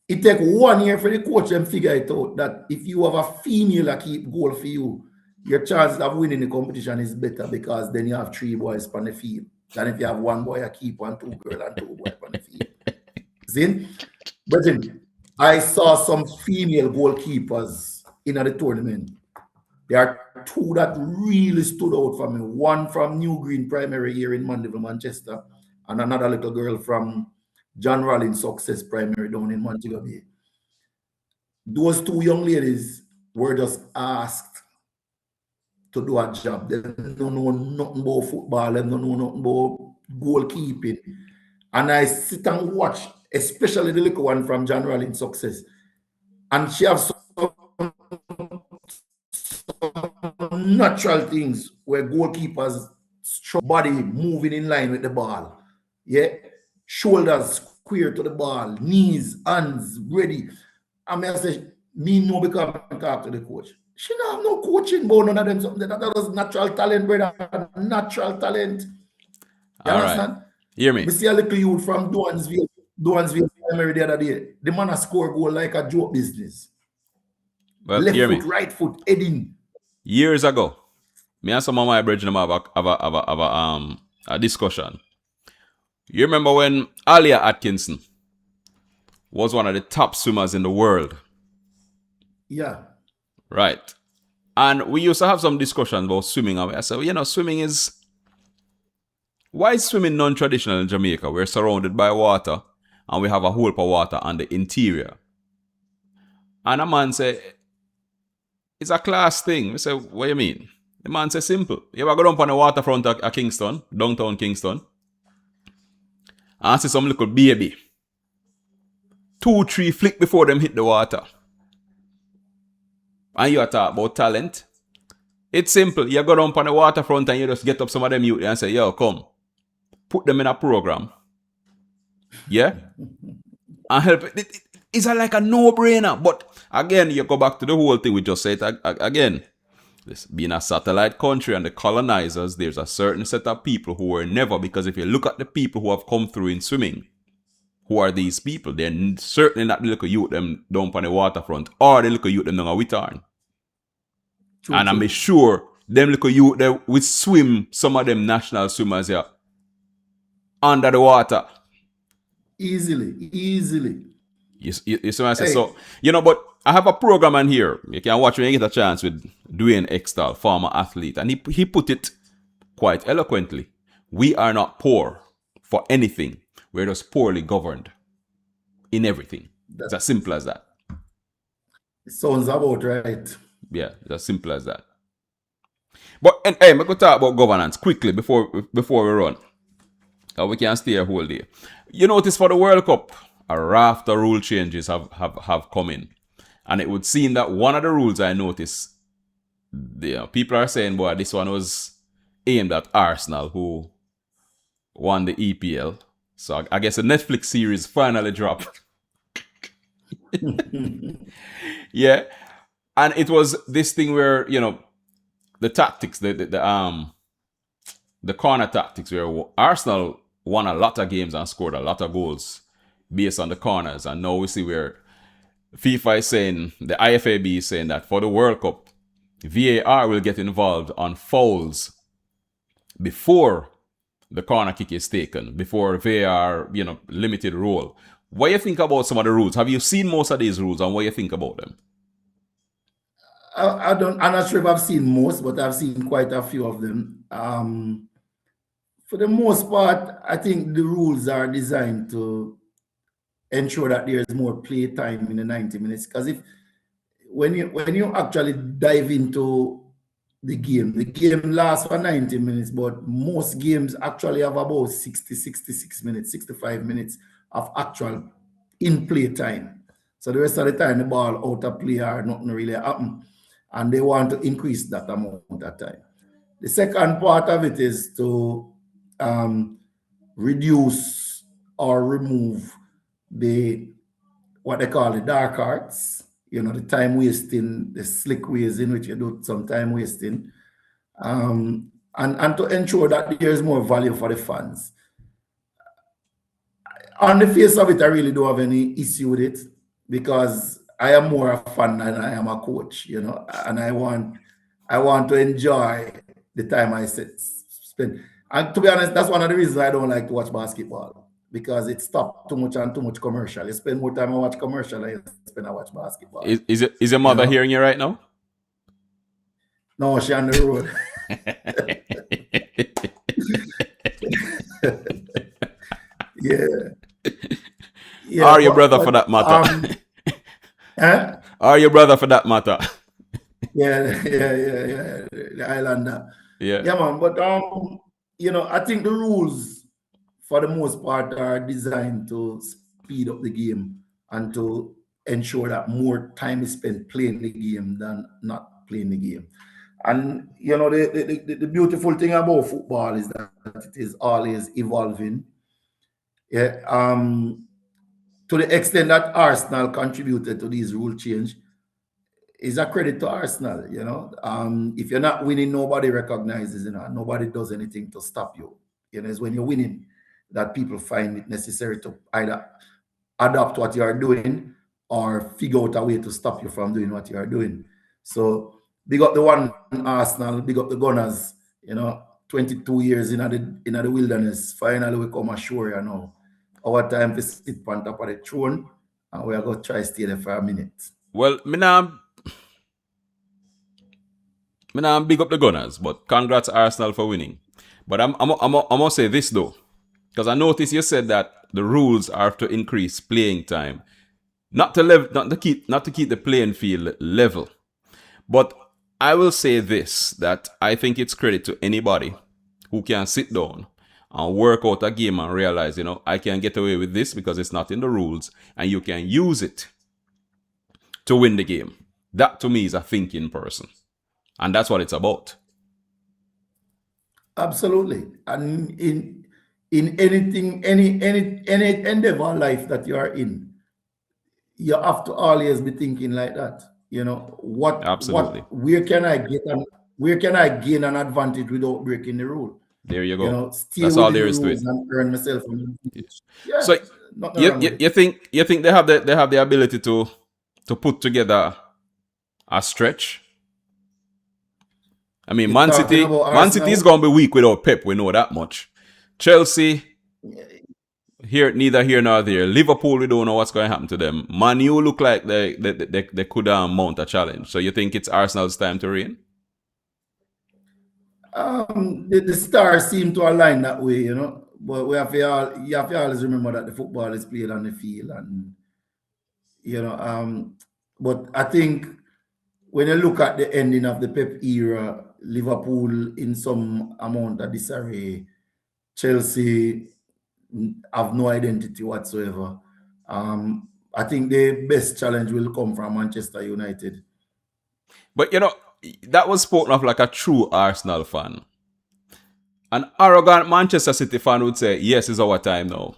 S2: It takes 1 year for the coach and figure it out that if you have a female that keep goal for you, your chance of winning the competition is better because then you have 3 boys on the field than if you have 1 boy a keep and 2 girls and 2 boys on the field. See? But then I saw some female goalkeepers in the tournament. There are 2 that really stood out for me. One from New Green Primary here in Mandeville, Manchester, and another little girl from John Rollins Success Primary down in Montego Bay. Those 2 young ladies were just asked to do a job. They don't know nothing about football. They don't know nothing about goalkeeping. And I sit and watch, especially the little one from John Rollins Success. And she has some natural things where goalkeepers body moving in line with the ball. Yeah. Shoulders square to the ball, knees, hands ready. I mean, I say, me no because I talk to the coach. She don't have no coaching, but none of them something. That was natural talent, brother. Natural talent. You understand?
S1: Right. Hear me.
S2: We see a little youth from Duansville Primary the other day. The man has scored goal like a joke business.
S1: Well,
S2: Left
S1: hear
S2: foot,
S1: me.
S2: right foot, heading.
S1: Years ago, me and some of my brethren have a discussion. You remember when Alia Atkinson was one of the top swimmers in the world?
S2: Yeah.
S1: Right. And we used to have some discussions about swimming. And I said, you know, swimming is... Why is swimming non-traditional in Jamaica? We're surrounded by water and we have a whole of water on the interior. And a man said, it's a class thing. We say, what do you mean? The man said, simple. You ever go down on the waterfront at Kingston, downtown Kingston, and see some little baby 2-3 flick before them hit the water. And you talk about talent. It's simple. You go down on the waterfront and you just get up some of them youth and say, yo, come. Put them in a program. Yeah? And help. It's like a no-brainer. But again, you go back to the whole thing we just said again. This being a satellite country and the colonizers, there's a certain set of people who were never, because if you look at the people who have come through in swimming, who are these people? They're certainly not the little youth them down on the waterfront or the little youth them down a Witarn. And I'm sure them little youth there will swim some of them national swimmers here under the water.
S2: Easily.
S1: You see what I say?
S2: Hey,
S1: So, but I have a program on here. You can watch when you get a chance with Dwayne Extal, former athlete. And he put it quite eloquently. We are not poor for anything. We're just poorly governed in everything. It's
S2: that
S1: as simple as that.
S2: sounds about right.
S1: Yeah, it's as simple as that. But and hey, I'm gonna talk about governance quickly before we run. We can stay a whole day. You notice for the World Cup, a raft of rule changes have come in. And it would seem that one of the rules I noticed, people are saying, boy, this one was aimed at Arsenal, who won the EPL. So I guess a Netflix series finally dropped. Yeah. And it was this thing where, the tactics, the corner tactics, where Arsenal won a lot of games and scored a lot of goals based on the corners. And now we see where FIFA is saying, the IFAB is saying that for the World Cup, VAR will get involved on fouls before the corner kick is taken, before VAR, limited role. What do you think about some of the rules? Have you seen most of these rules, and what do you think about them?
S2: I'm not sure if I've seen most, but I've seen quite a few of them. For the most part, I think the rules are designed to ensure that there's more play time in the 90 minutes. Because when you actually dive into the game lasts for 90 minutes, but most games actually have about 60, 66 minutes, 65 minutes of actual in-play time. So the rest of the time, the ball out of play or nothing really happen. And they want to increase that amount of time. The second part of it is to reduce or remove what they call the dark arts, the time wasting, the slick ways in which you do some time wasting, and to ensure that there's more value for the fans. On the face of it, I really don't have any issue with it because I am more a fan than I am a coach, and I want to enjoy the time I spend. And to be honest, that's one of the reasons I don't like to watch basketball, because it stops too much and too much commercial. You spend more time I watch commercial than you spend I watch basketball.
S1: Is your mother hearing you right now?
S2: No, she on the road. Yeah.
S1: Or your brother for that matter. Or your brother for that matter.
S2: Yeah. The Islander.
S1: Yeah.
S2: Yeah, man. But I think the rules for the most part are designed to speed up the game and to ensure that more time is spent playing the game than not playing the game. And the beautiful thing about football is that it is always evolving. Yeah. To the extent that Arsenal contributed to these rule change, is a credit to Arsenal. If you're not winning, nobody recognizes it. Nobody does anything to stop you. It's when you're winning that people find it necessary to either adapt what you are doing or figure out a way to stop you from doing what you are doing. So big up the one Arsenal, big up the Gunners. 22 years in the wilderness. Finally, we come ashore. Our time to sit on top of the throne, and we are going to try to stay there for a minute.
S1: Well, me now big up the Gunners, but congrats Arsenal for winning. But I'm gonna say this though, because I noticed you said that the rules are to increase playing time, not to keep the playing field level. But I will say this, that I think it's credit to anybody who can sit down and work out a game and realize, I can get away with this because it's not in the rules, and you can use it to win the game. That to me is a thinking person. And that's what it's about.
S2: Absolutely. And in anything, any endeavor life that you are in, you have to always be thinking like that.
S1: Absolutely.
S2: Where can I gain an advantage without breaking the rule?
S1: There you go.
S2: Stay
S1: That's
S2: within
S1: all there
S2: the
S1: is to it.
S2: rules and earn myself. Yeah.
S1: So you think they have the ability to put together a stretch? I mean, Man City is going to be weak without Pep. We know that much. Chelsea, Here, neither here nor there. Liverpool, we don't know what's going to happen to them. Man U look like they could mount a challenge. So you think it's Arsenal's time to reign?
S2: The stars seem to align that way, you know. But you have to always remember that the football is played on the field, and you know. But I think when you look at the ending of the Pep era, Liverpool in some amount of disarray, Chelsea have no identity whatsoever. I think the best challenge will come from Manchester United.
S1: But you know, that was spoken of like a true Arsenal fan. An arrogant Manchester City fan would say, yes, it's our time now.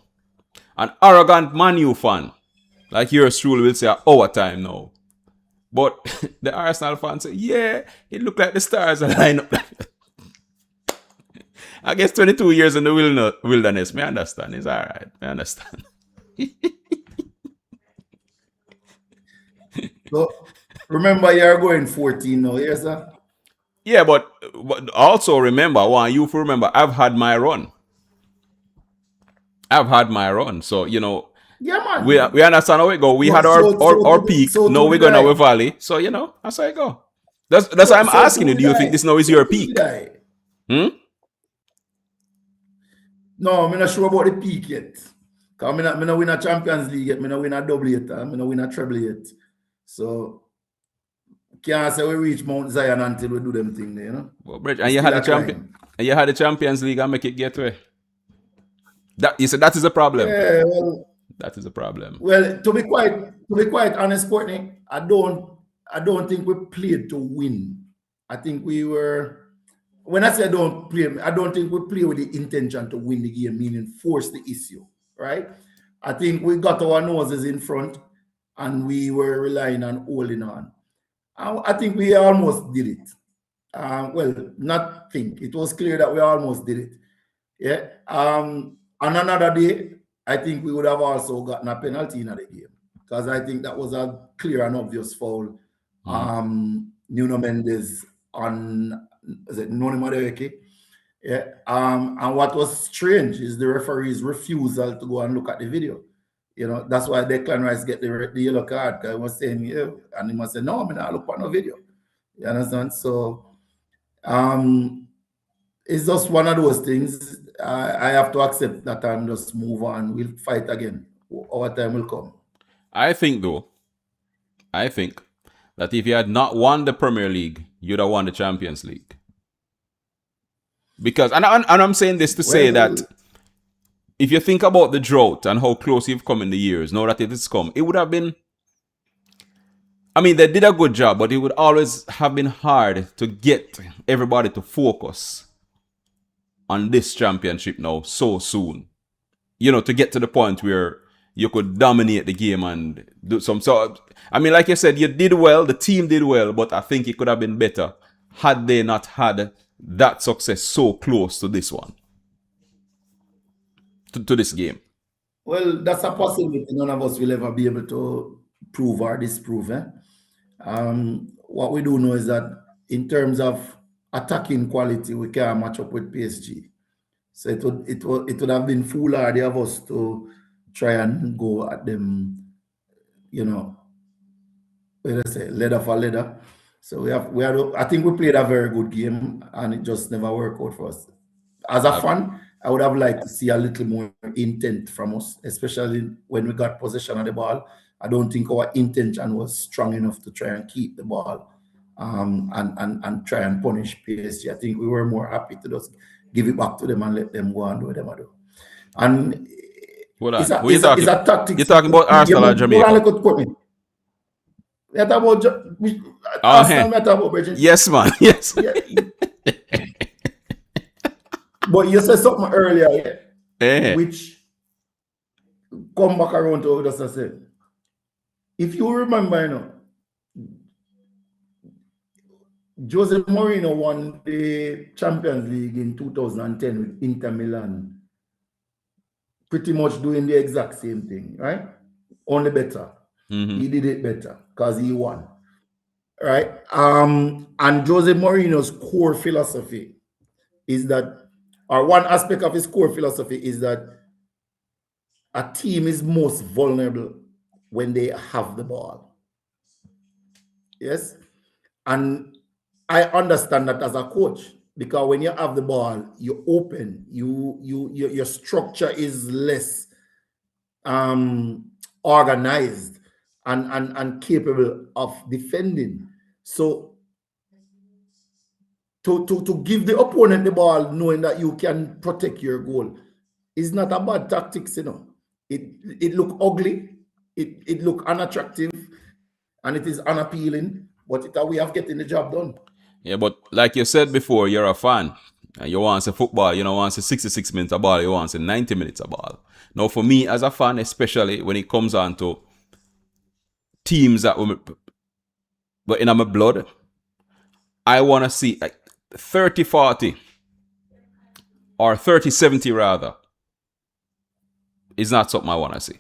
S1: An arrogant Man U fan, like yours truly, will say, our time now. But the Arsenal fans say, yeah, it looked like the stars are lined up. I guess 22 years in the wilderness, me understand. It's all right. I understand.
S2: So remember, you're going 14 now, yes, sir?
S1: Yeah, but also remember, one, you remember, I've had my run. So, you know,
S2: Yeah,
S1: we
S2: man.
S1: understand how we go. We had
S2: But
S1: our peak. Now
S2: so
S1: we're
S2: did
S1: going to our
S2: I.
S1: valley. So, you know, that's how I go. That's why I'm
S2: So
S1: asking
S2: too
S1: you, do
S2: did
S1: you think
S2: I.
S1: this now is
S2: So
S1: your
S2: too did
S1: peak?
S2: I.
S1: Hmm?
S2: No, I'm not sure about the peak yet. Because I'm not win a Champions League yet. I'm not win a double yet. I'm not win a treble yet. So can't say we reach Mount Zion until we do them thing there, you know.
S1: Well, Bridge,
S2: We
S1: and you
S2: still
S1: had the
S2: a
S1: champion,
S2: climb.
S1: and you had the Champions League and make it get away. That you said that is a problem.
S2: Yeah, well,
S1: That is a problem.
S2: to be quite honest, Courtney, I don't think we played to win. I think we were when I say I don't think we play with the intention to win the game, meaning force the issue, right? I think we got our noses in front and we were relying on holding on. I think we almost did it. Well, not think. It was clear that we almost did it. Yeah. On another day, I think we would have also gotten a penalty in the game because I think that was a clear and obvious foul. Nuno Mendes on is it Noni Madueke? Yeah. And what was strange is the referee's refusal to go and look at the video. You know, that's why Declan Rice get the yellow card because he was saying, yeah, and he must say, no, I'm not look at no video. You understand? So it's just one of those things. I have to accept that and just move on. We'll fight again. Our time will come.
S1: I think that if you had not won the Premier League, you'd have won the Champions League. Because, and I'm saying this to say
S2: Well,
S1: that if you think about the drought and how close you've come in the years, now that it has come, it would have been. I mean, they did a good job, but it would always have been hard to get everybody to focus on this championship now so soon. You know, to get to the point where you could dominate the game and do some. So, I mean, like you said, you did well, the team did well, but I think it could have been better had they not had that success so close to this one, to this game.
S2: well, that's a possibility. None of us will ever be able to prove or disprove. What we do know is that in terms of attacking quality, we can't match up with PSG. So it would have been foolhardy of us to try and go at them, you know, let's say leather for leather. So I think we played a very good game and it just never worked out for us. As a fan, I would have liked to see a little more intent from us, especially when we got possession of the ball. I don't think our intention was strong enough to try and keep the ball and try and punish PSG. I think we were more happy to just give it back to them and let them go and do what they do. And
S1: Hold
S2: it's
S1: on.
S2: a,
S1: Who you
S2: it's a, it's
S1: talking?
S2: a tactic.
S1: You talking about Arsenal or Jamaica?
S2: Yeah, that about
S1: Oh, hey.
S2: Arsenal matter about Bridget.
S1: Yes, man. Yes.
S2: Yeah. But you said something earlier, yeah,
S1: Hey.
S2: which come back around to what I said. If you remember, you know, Jose Mourinho won the Champions League in 2010 with Inter Milan, pretty much doing the exact same thing, right? Only better. He did it better because he won, right? And Jose Mourinho's core philosophy is that, or one aspect of his core philosophy is that a team is most vulnerable when they have the ball. Yes. And I understand that as a coach, because when you have the ball, you open, your structure is less organized and capable of defending. So to give the opponent the ball, knowing that you can protect your goal, is not a bad tactics, you know. It look ugly, it look unattractive, and it is unappealing, but it's a way of getting the job done.
S1: Yeah, but like you said before, you're a fan. And you want to football, you don't want to 66 minutes of ball, you want to 90 minutes of ball. Now, for me as a fan, especially when it comes on to teams that were in my blood, I want to see like 30-40 or 30-70 rather. Is not something I want to see.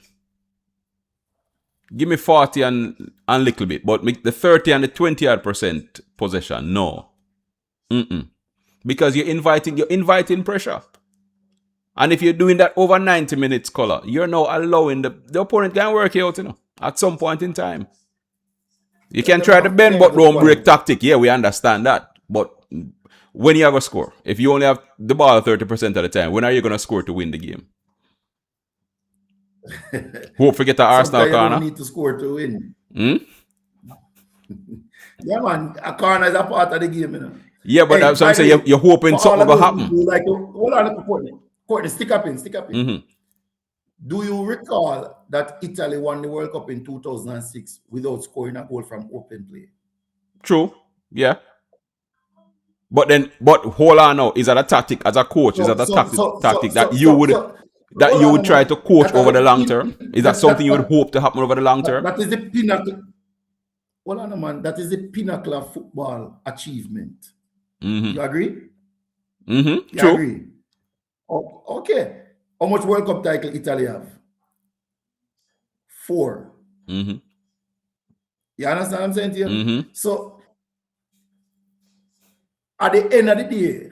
S1: Give me 40 and little bit, but the 30 and the 20% possession, no. Because you're inviting pressure. And if you're doing that over 90 minutes, color, you're now allowing the opponent can work you out, you know, at some point in time. You can try to bend but don't break tactic. Yeah, we understand that. But when you have a score, if you only have the ball 30% of the time, when are you going to score to win the game? Hope forget the Arsenal corner.
S2: You don't need to score to win. Yeah, man. A corner is a part of the game, you know.
S1: Yeah, but that's what I'm saying. You're hoping something will happen.
S2: Like, hold on, Courtney, stick up in. Do you recall that Italy won the World Cup in 2006 without scoring a goal from open play?
S1: True. Yeah. But hold on now. Is that a tactic as a coach? Is that a tactic that you would try to coach over the long term? Is that something you would hope to happen over the long term?
S2: That is the pinnacle. Hold on, man. That is the pinnacle of football achievement. You agree? You
S1: True.
S2: agree? Oh, okay. How much World Cup title Italy have? 4. You understand what I'm saying to you? So, at the end of the day,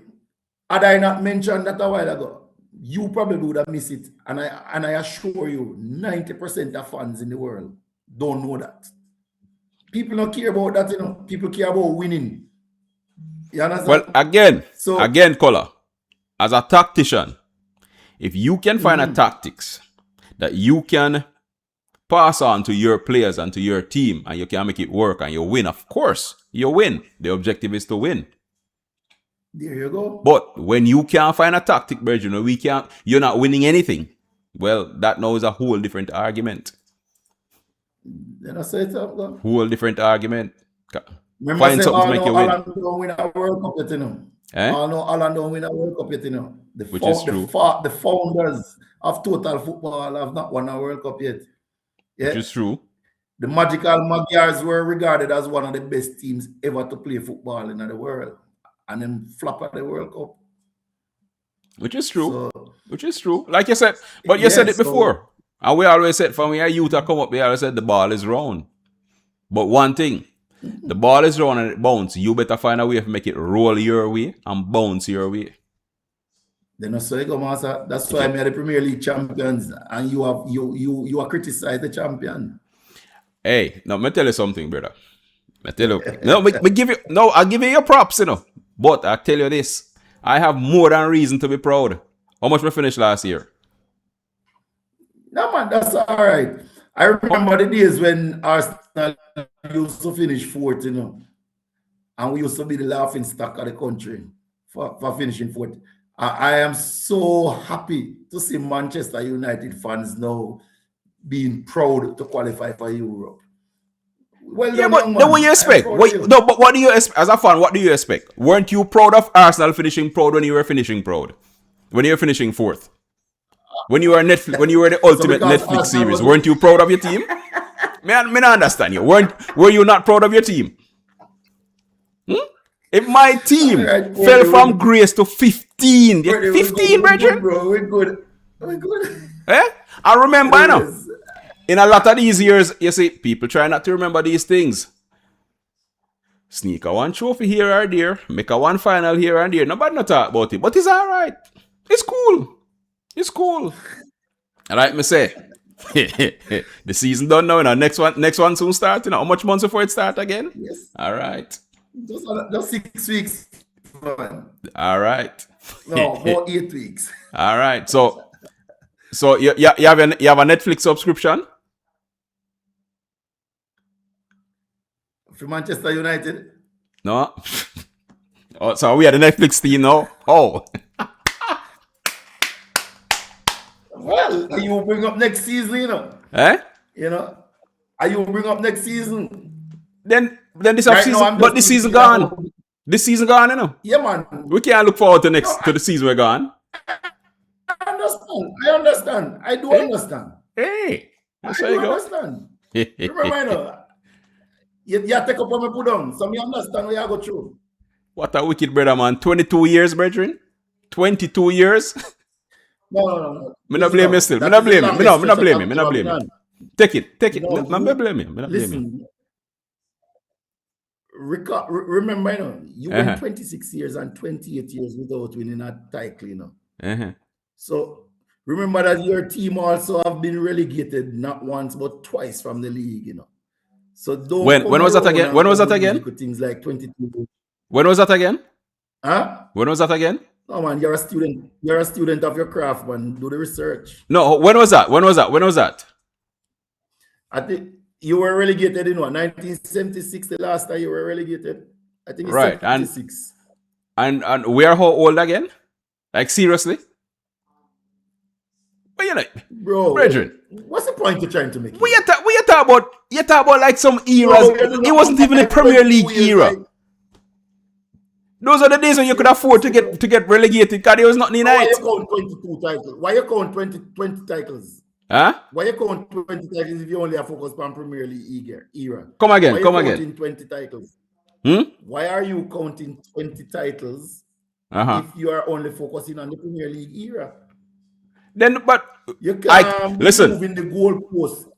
S2: had I not mentioned that a while ago, you probably would have missed it. And I assure you, 90% of fans in the world don't know that. People don't care about that, you know. People care about winning. You understand?
S1: Well, again, Kola, as a tactician, if you can find a tactics that you can pass on to your players and to your team and you can make it work and you win, of course, you win. The objective is to win.
S2: There you go.
S1: But when you can't find a tactic, you're not winning anything. Well, that now is a whole different argument.
S2: Then I say it up,
S1: whole different argument.
S2: Remember, find something to make you win. Holland don't win a World Cup yet, you know. Holland don't win a World Cup yet, you know.
S1: Which is true.
S2: The founders of total football have not won a World Cup yet.
S1: Yeah? Which is true.
S2: The magical Magyars were regarded as one of the best teams ever to play football in the world. And then flop at the World Cup.
S1: Which is true. Which is true. Like you said, but you said it before. And we always said, from when youth come up, we always said the ball is round. But one thing, the ball is round and it bounces. You better find a way to make it roll your way and bounce your way.
S2: Then so you go, master. That's why I'm the Premier League champions, and you are criticized the champion.
S1: Hey, now let me tell you something, brother. I tell you, I'll give you your props, you know. But I tell you this, I have more than reason to be proud. How much we finished last year?
S2: No, man, that's all right. I remember the days when Arsenal used to finish 4th, you know, and we used to be the laughing stock of the country for finishing 4th. I am so happy to see Manchester United fans now being proud to qualify for Europe. Well,
S1: yeah, but what do you expect? But what do you expect as a fan? What do you expect? Weren't you proud of Arsenal finishing proud when you were finishing proud? When you were finishing 4th? When you were Netflix, when you were the ultimate Netflix series, weren't you proud of your team? Man, I understand you. Were you not proud of your team? If my team fell from grace to 15, 15, Bridget.
S2: We're good.
S1: I remember, I know. In a lot of these years, you see, people try not to remember these things. Sneak a one trophy here or there, make a one final here and there. Nobody not talk about it, but it's all right. It's cool. It's cool. Like me say, the season done now. Next one soon start. How much months before it start again?
S2: Yes.
S1: All right.
S2: Just 6 weeks, man.
S1: All right.
S2: No, more 8 weeks.
S1: All right. So you have a Netflix subscription?
S2: For Manchester United.
S1: No. Oh, so we are the Netflix team now. Oh.
S2: Well, you bring up next season, you know.
S1: Eh?
S2: You know. Are you bring up next season?
S1: Then this
S2: Right
S1: season,
S2: now,
S1: but this season gone. This season gone, you know.
S2: Yeah, man.
S1: We can't look forward to the season we're gone.
S2: I understand. I understand. I do understand.
S1: Hey, that's
S2: I
S1: how you
S2: do
S1: go.
S2: understand. Remember, you know, you take up on me put down. So me understand what you go through.
S1: What a wicked brother, man. 22 years, brethren. 22 years.
S2: No.
S1: Me not blame you still. Me not blame you. Me not blame you. Me not blame you. Take it.
S2: No,
S1: Me not blame you. Me not blame you.
S2: Listen, remember, you know, you went 26 years and 28 years without winning a title, you know. So remember that your team also have been relegated not once but twice from the league, you know. So don't.
S1: When was that again? When was that again?
S2: Things like 22.
S1: When was that again?
S2: Huh?
S1: When was that again?
S2: No, man, you're a student. You're a student of your craft, man. Do the research.
S1: No, when was that? When was that?
S2: I think you were relegated in what, 1976, the last time you were relegated? I think it's
S1: right.
S2: 76.
S1: And we are how old again? Like seriously? But you know,
S2: bro,
S1: brethren,
S2: what's the point you're trying to make?
S1: We talk about like some eras. Bro, it wasn't even a Premier League era. Like, those are the days when you could afford to get relegated because there was nothing in it.
S2: Why you count 22 titles? Why you count 20 titles?
S1: Huh?
S2: Why you count 20 titles if you only are focused on Premier League era?
S1: Come again.
S2: Why
S1: Come
S2: you
S1: again.
S2: Counting 20 titles? Why are you counting 20 titles if you are only focusing on the Premier League era?
S1: Then, but
S2: you can't
S1: listen.
S2: Moving the goalpost.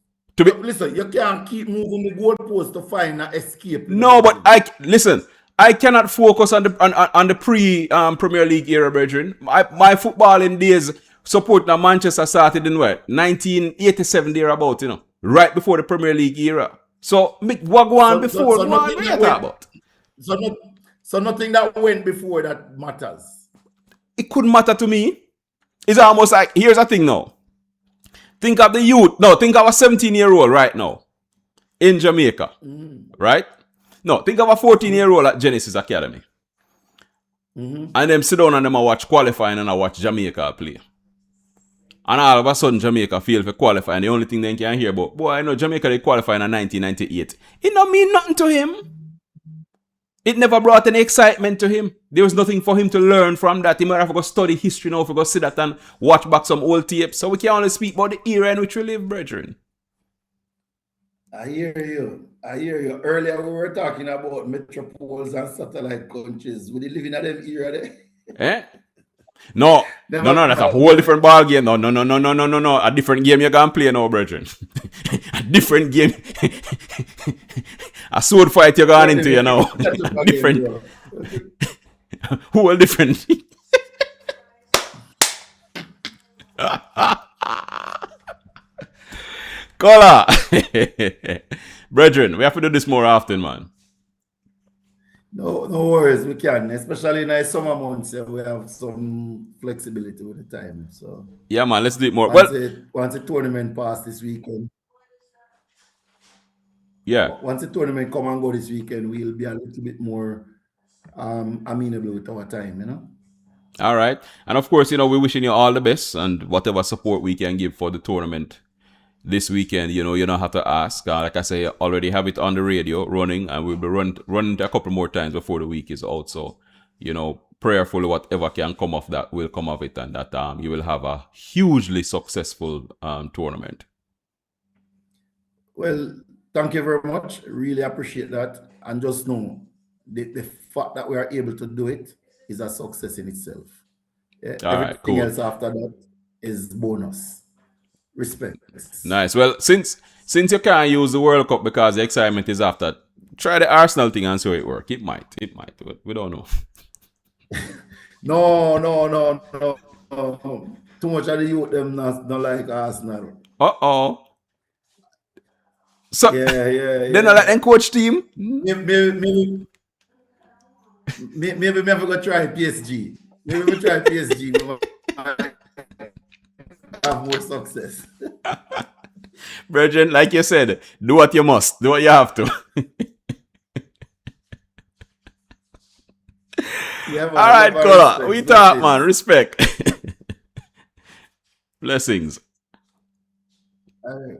S2: Listen, you can't keep moving the goalpost to find an escape.
S1: No, but listen. I cannot focus on the pre Premier League era, brethren. My footballing days supporting Manchester started in what 1987 thereabout, you know, right before the Premier League era. So what go on before? So what you talk about?
S2: So nothing that went before that matters.
S1: It couldn't matter to me. It's almost like, here's the thing now. Think of the youth. No, think of a 17-year-old right now in Jamaica, right? No, think of a 14-year-old at Genesis Academy. And them sit down and them watch qualifying and I watch Jamaica play. And all of a sudden Jamaica fail for qualifying. The only thing they can hear about, boy, I know Jamaica they qualify in 1998. It don't mean nothing to him. It never brought any excitement to him. There was nothing for him to learn from that. He might have to go study history now, to go sit that and watch back some old tapes. So we can only speak about the era in which we live, brethren.
S2: I hear you. Earlier we were talking about metropoles and satellite countries. We live in them era there.
S1: Eh? No, that's a whole different ball game. No. A different game you're going to play now, brethren. A different game. A sword fight you're going into, you know. Different. Whole different. Caller. Brethren, we have to do this more often, man.
S2: No worries, we can. Especially in the summer months, we have some flexibility with the time. So
S1: yeah, man, let's do it more.
S2: Once the tournament pass this weekend.
S1: Yeah.
S2: Once the tournament come and go this weekend, we'll be a little bit more amenable with our time, you know.
S1: All right. And of course, you know, we're wishing you all the best and whatever support we can give for the tournament this weekend. You know, you don't have to ask. Like I say, already have it on the radio running, and we'll be running a couple more times before the week is out. So, you know, prayerfully, whatever can come of that will come of it, and that you will have a hugely successful tournament.
S2: Well, thank you very much. Really appreciate that. And just know the fact that we are able to do it is a success in itself. Yeah, everything else after that is bonus. Respect.
S1: Nice. Well, since you can't use the World Cup because the excitement is after, try the Arsenal thing and see how it works. It might. We don't know.
S2: No. too much of the youth them not like Arsenal.
S1: Uh-oh. So,
S2: Yeah, yeah,
S1: they not like
S2: yeah.
S1: them coach team?
S2: Maybe me have to try PSG. Maybe me try PSG. Me might have more success.
S1: Brethren, like you said, do what you must. Do what you have to.
S2: Yeah,
S1: All
S2: man. Love
S1: right,
S2: and
S1: Kola.
S2: respect.
S1: We talk, man.
S2: Blessings.
S1: Respect. Blessings.
S2: All right.